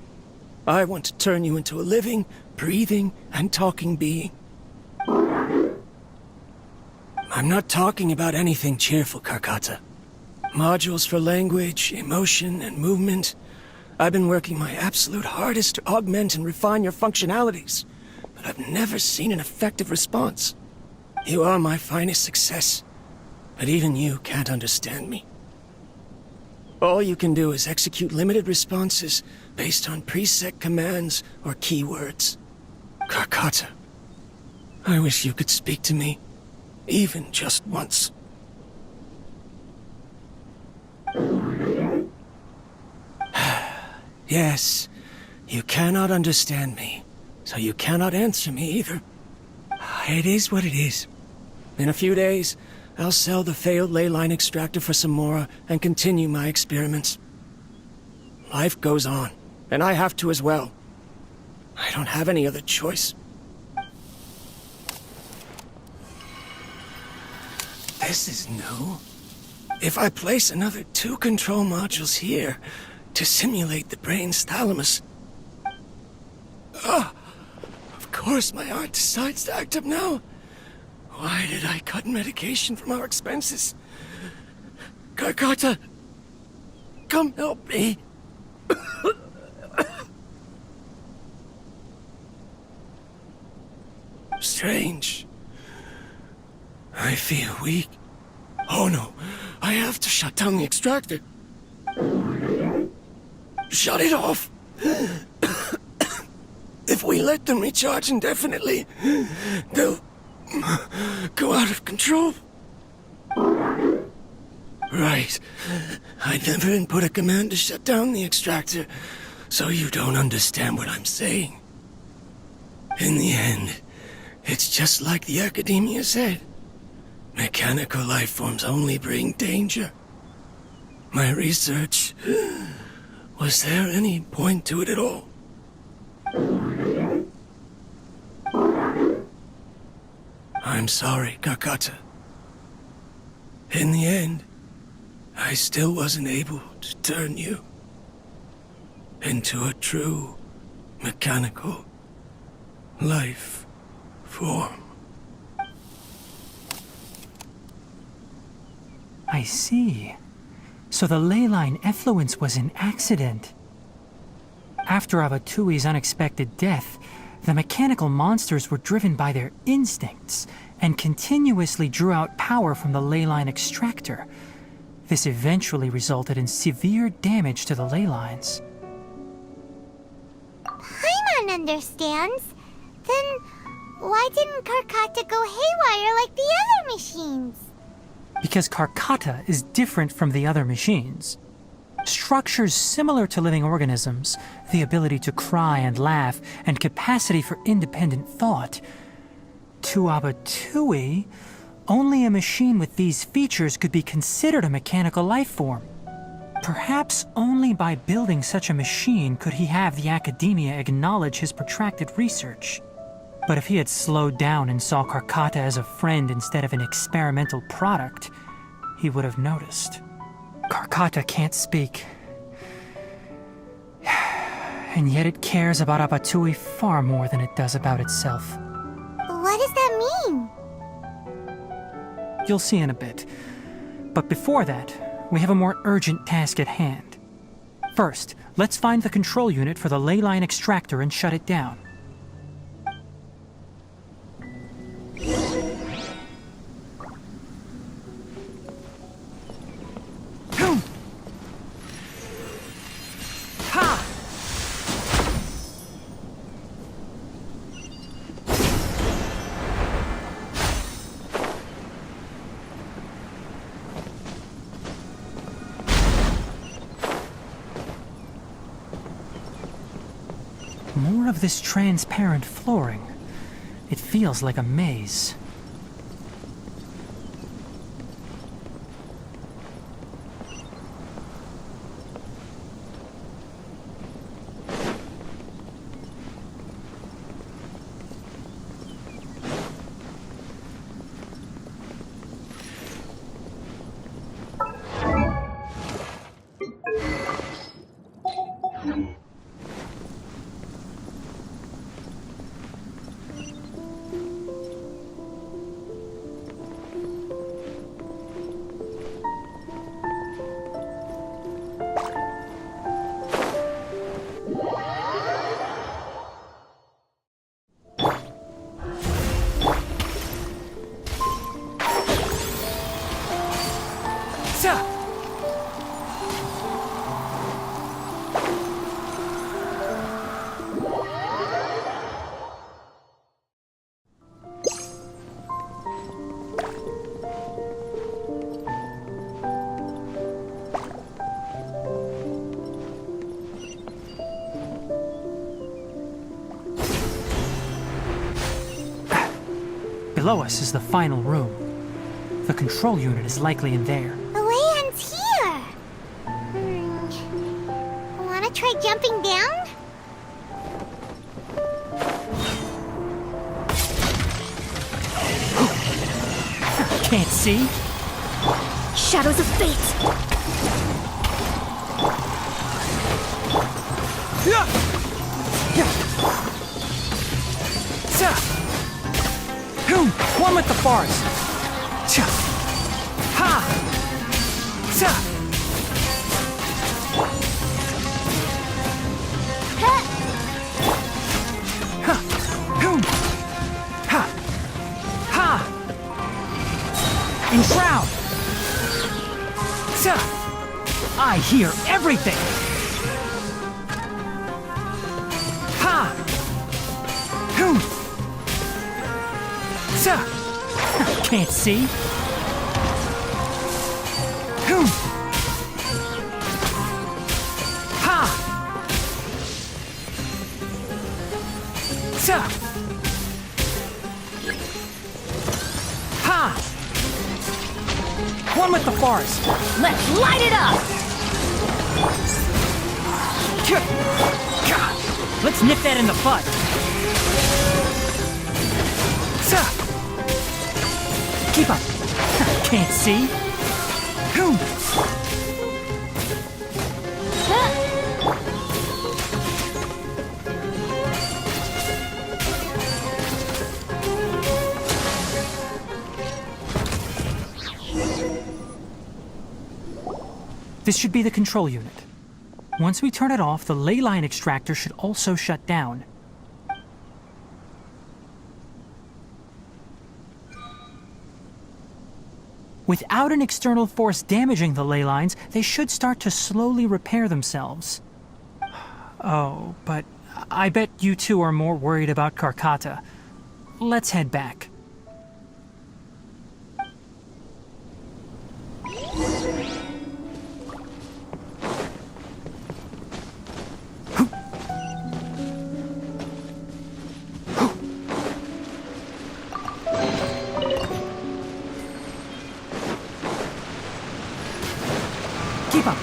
I want to turn you into a living, breathing, and talking being. I'm not talking about anything cheerful, Karkata. Modules for language, emotion, and movement. I've been working my absolute hardest to augment and refine your functionalities, but I've never seen an effective response. You are my finest success, but even you can't understand me. All you can do is execute limited responses based on preset commands or keywords. Karkata, I wish you could speak to me, even just once. Yes, you cannot understand me, so you cannot answer me either. It is what it is. In a few days, I'll sell the failed ley line extractor for some more and continue my experiments. Life goes on, and I have to as well. I don't have any other choice. This is new. If I place another 2 control modules here to simulate the brain's thalamus... Of course my heart decides to act up now. Why did I cut medication from our expenses? Karkata, come help me. Strange. I feel weak. Oh no, I have to shut down the extractor. Shut it off. If we let them recharge indefinitely, they'll go out of control. Right. I never input a command to shut down the extractor, so you don't understand what I'm saying. In the end, it's just like the Academia said. Mechanical life forms only bring danger. My research... Was there any point to it at all? I'm sorry, Kakata. In the end, I still wasn't able to turn you into a true mechanical life form. I see. So the ley line effluence was an accident. After Abatui's unexpected death, the mechanical monsters were driven by their instincts and continuously drew out power from the ley line extractor. This eventually resulted in severe damage to the ley lines. Paimon understands. Then why didn't Karkata go haywire like the other machines? Because Karkata is different from the other machines. Structures similar to living organisms, the ability to cry and laugh, and capacity for independent thought. To Abatui, only a machine with these features could be considered a mechanical life form. Perhaps only by building such a machine could he have the Academia acknowledge his protracted research. But if he had slowed down and saw Karkata as a friend instead of an experimental product, he would have noticed. Karkata can't speak. And yet it cares about Abatui far more than it does about itself. What does that mean? You'll see in a bit. But before that, we have a more urgent task at hand. First, let's find the control unit for the ley line extractor and shut it down. More of this transparent flooring. It feels like a maze. Below us is the final room. The control unit is likely in there. The way ends here. Wanna try jumping down? Can't see? Shadows of fate. One with the forest. Ha! Enshroud! I hear everything! Ha! Can't see? Ha! Ha! One with the forest. Let's light it up! Let's nip that in the bud. Keep up. Can't see. This should be the control unit. Once we turn it off, the ley line extractor should also shut down. Without an external force damaging the ley lines, they should start to slowly repair themselves. Oh, but I bet you two are more worried about Karkata. Let's head back. Keep up.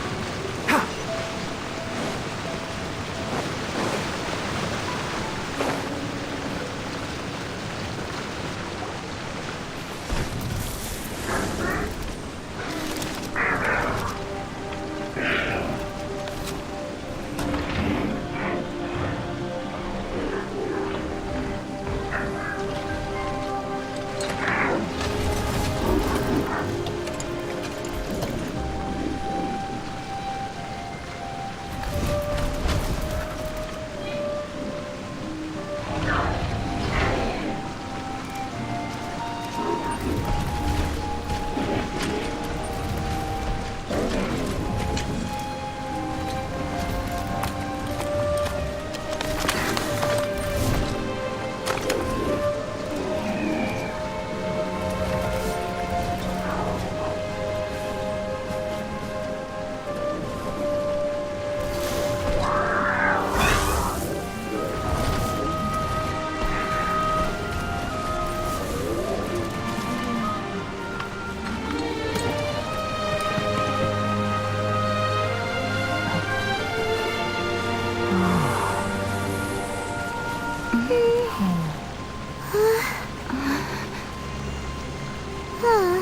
Ha!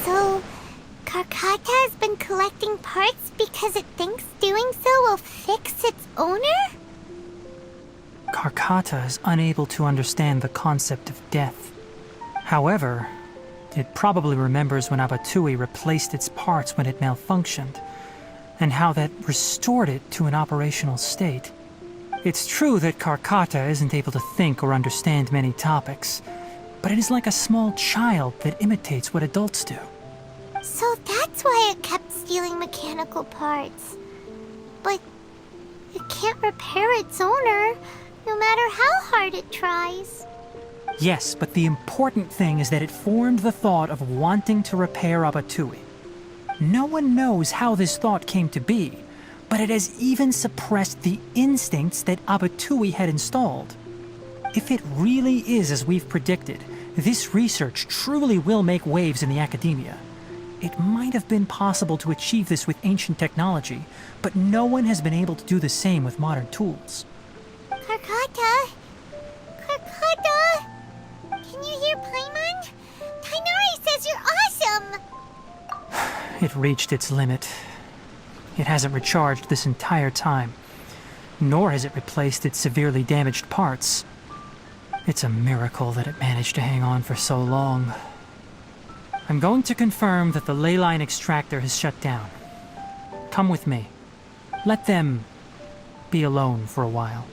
So, Karkata has been collecting parts because it thinks doing so will fix its owner? Karkata is unable to understand the concept of death. However, it probably remembers when Abatui replaced its parts when it malfunctioned, and how that restored it to an operational state. It's true that Karkata isn't able to think or understand many topics, but it is like a small child that imitates what adults do. So that's why it kept stealing mechanical parts. But it can't repair its owner, no matter how hard it tries. Yes, but the important thing is that it formed the thought of wanting to repair Abatui. No one knows how this thought came to be, but it has even suppressed the instincts that Abatui had installed. If it really is as we've predicted, this research truly will make waves in the academia. It might have been possible to achieve this with ancient technology, but no one has been able to do the same with modern tools. Karkata? Karkata? Can you hear Paimon? Tighnari says you're awesome! It reached its limit. It hasn't recharged this entire time, nor has it replaced its severely damaged parts. It's a miracle that it managed to hang on for so long. I'm going to confirm that the ley line extractor has shut down. Come with me. Let them be alone for a while.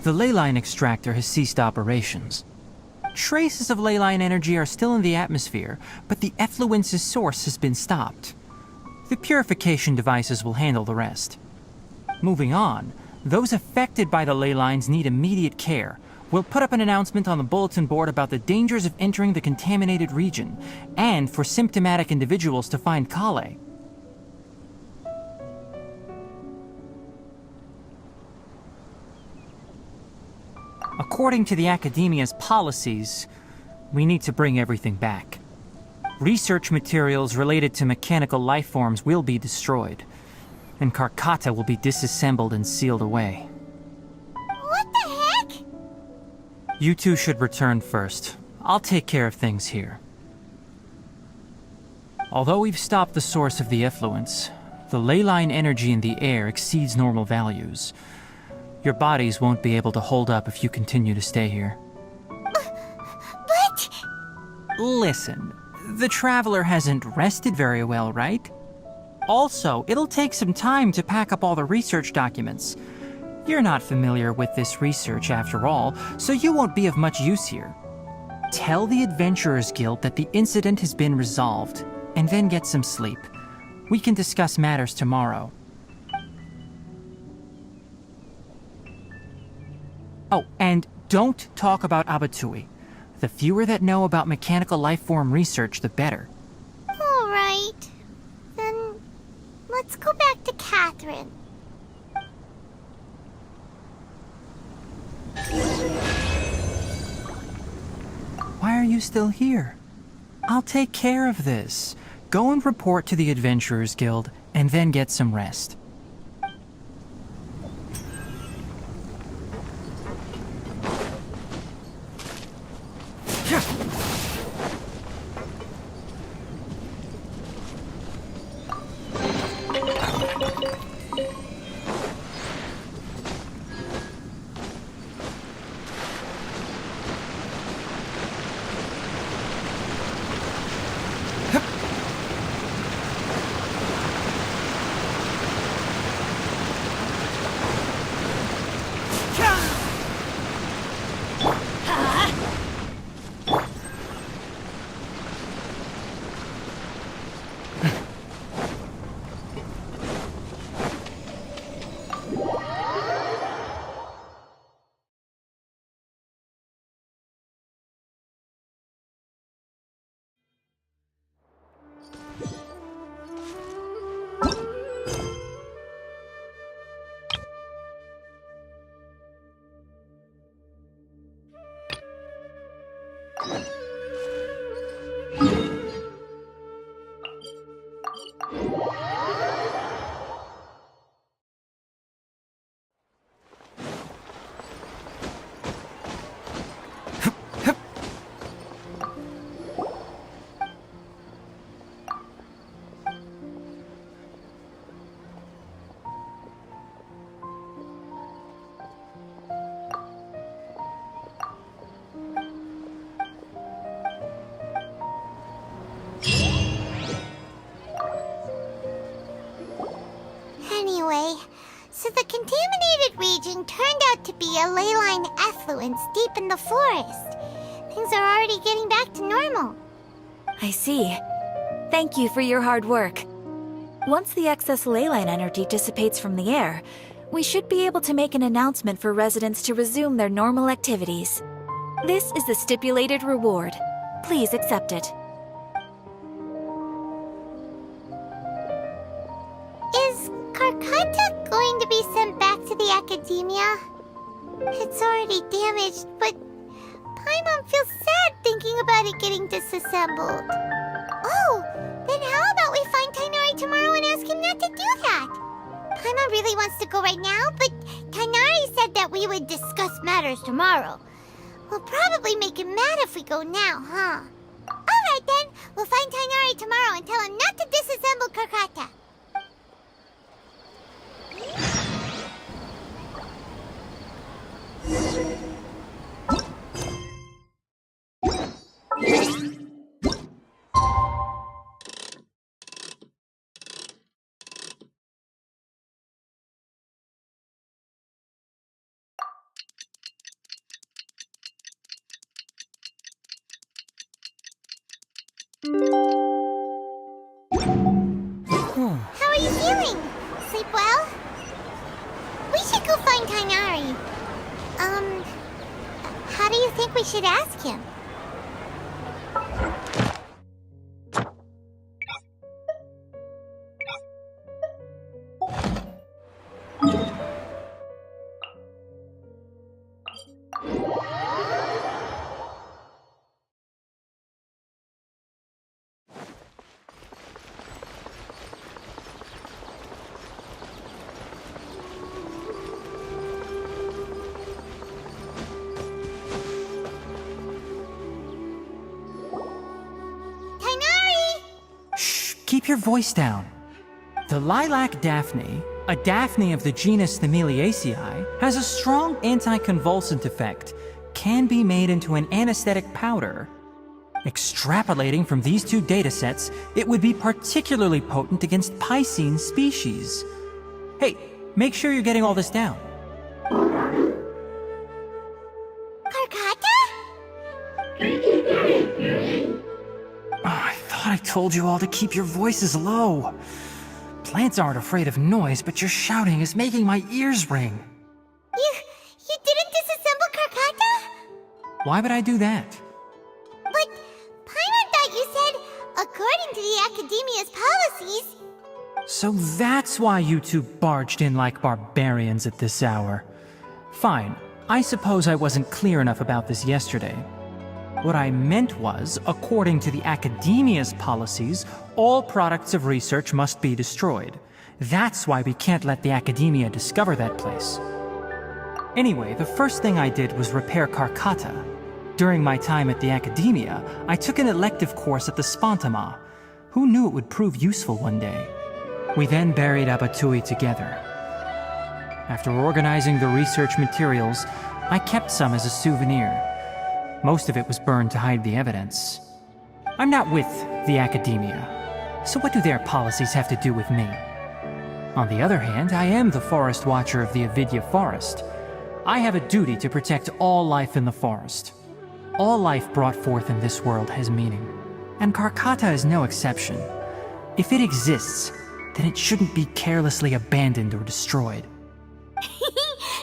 The leyline extractor has ceased operations. Traces of leyline energy are still in the atmosphere, but the effluence's source has been stopped. The purification devices will handle the rest. Moving on, those affected by the ley lines need immediate care. We'll put up an announcement on the bulletin board about the dangers of entering the contaminated region, and for symptomatic individuals to find Kale. According to the Academia's policies, we need to bring everything back. Research materials related to mechanical life forms will be destroyed, and Karkata will be disassembled and sealed away. What the heck? You two should return first. I'll take care of things here. Although we've stopped the source of the effluence, the leyline energy in the air exceeds normal values. Your bodies won't be able to hold up if you continue to stay here. But... Listen, the Traveler hasn't rested very well, right? Also, it'll take some time to pack up all the research documents. You're not familiar with this research after all, so you won't be of much use here. Tell the Adventurers Guild that the incident has been resolved, and then get some sleep. We can discuss matters tomorrow. Oh, and don't talk about Abatui. The fewer that know about mechanical life form research, the better. All right. Then let's go back to Catherine. Why are you still here? I'll take care of this. Go and report to the Adventurers Guild, and then get some rest. Anyway, so the contaminated region turned out to be a leyline effluence deep in the forest. Things are already getting back to normal. I see. Thank you for your hard work. Once the excess leyline energy dissipates from the air, we should be able to make an announcement for residents to resume their normal activities. This is the stipulated reward. Please accept it. Is Karkata going to be sent back to the Academia? It's already damaged, but Paimon feels sad thinking about it getting disassembled. Oh, then how about we find Tighnari tomorrow and ask him not to do that? Paimon really wants to go right now, but Tighnari said that we would discuss matters tomorrow. We'll probably make him mad if we go now, huh? Alright then, we'll find Tighnari tomorrow and tell him not to disassemble Karkata. How are you feeling? Sleep well? We should go find Tighnari. How do you think we should ask him? Keep your voice down. The lilac daphne, a daphne of the genus Thymilaceae, has a strong anticonvulsant effect, can be made into an anesthetic powder. Extrapolating from these two datasets, it would be particularly potent against Piscine species. Hey, make sure you're getting all this down. Karkata? I thought I told you all to keep your voices low. Plants aren't afraid of noise, but your shouting is making my ears ring. You didn't disassemble Karkata? Why would I do that? But Paimon thought you said, according to the Academia's policies... So that's why you two barged in like barbarians at this hour. Fine, I suppose I wasn't clear enough about this yesterday. What I meant was, according to the Academia's policies, all products of research must be destroyed. That's why we can't let the Academia discover that place. Anyway, the first thing I did was repair Karkata. During my time at the Academia, I took an elective course at the Spantama. Who knew it would prove useful one day? We then buried Abatui together. After organizing the research materials, I kept some as a souvenir. Most of it was burned to hide the evidence. I'm not with the Academia, so what do their policies have to do with me? On the other hand, I am the Forest Watcher of the Avidya Forest. I have a duty to protect all life in the forest. All life brought forth in this world has meaning, and Karkata is no exception. If it exists, then it shouldn't be carelessly abandoned or destroyed.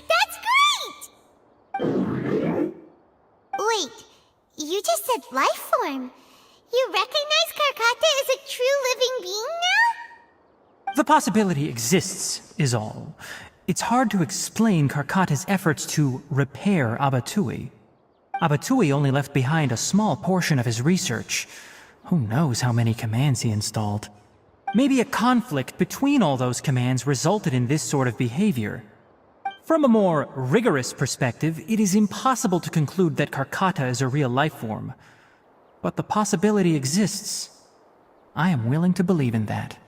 That's great! Wait, you just said life form. You recognize Karkata as a true living being now? The possibility exists, is all. It's hard to explain Karkata's efforts to repair Abatui. Abatui only left behind a small portion of his research. Who knows how many commands he installed? Maybe a conflict between all those commands resulted in this sort of behavior. From a more rigorous perspective, it is impossible to conclude that Karkata is a real life form. But the possibility exists. I am willing to believe in that.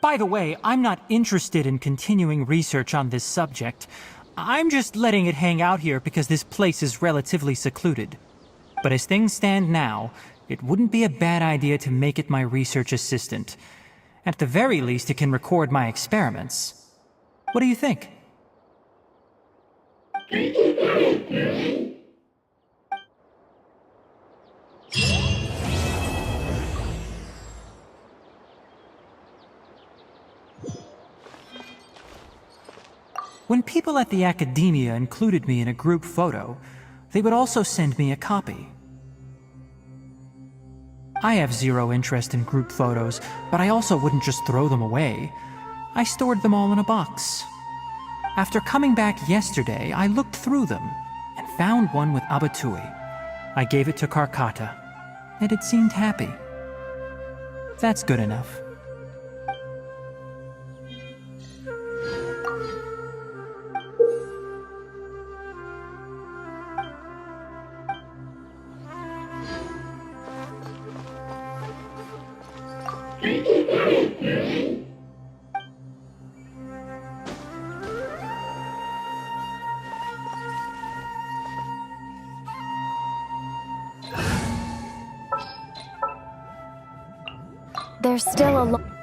By the way, I'm not interested in continuing research on this subject. I'm just letting it hang out here because this place is relatively secluded. But as things stand now, it wouldn't be a bad idea to make it my research assistant. At the very least, it can record my experiments. What do you think? When people at the Academia included me in a group photo, they would also send me a copy. I have zero interest in group photos, but I also wouldn't just throw them away. I stored them all in a box. After coming back yesterday, I looked through them and found one with Abatui. I gave it to Karkata, and it seemed happy. That's good enough. There's still a lot.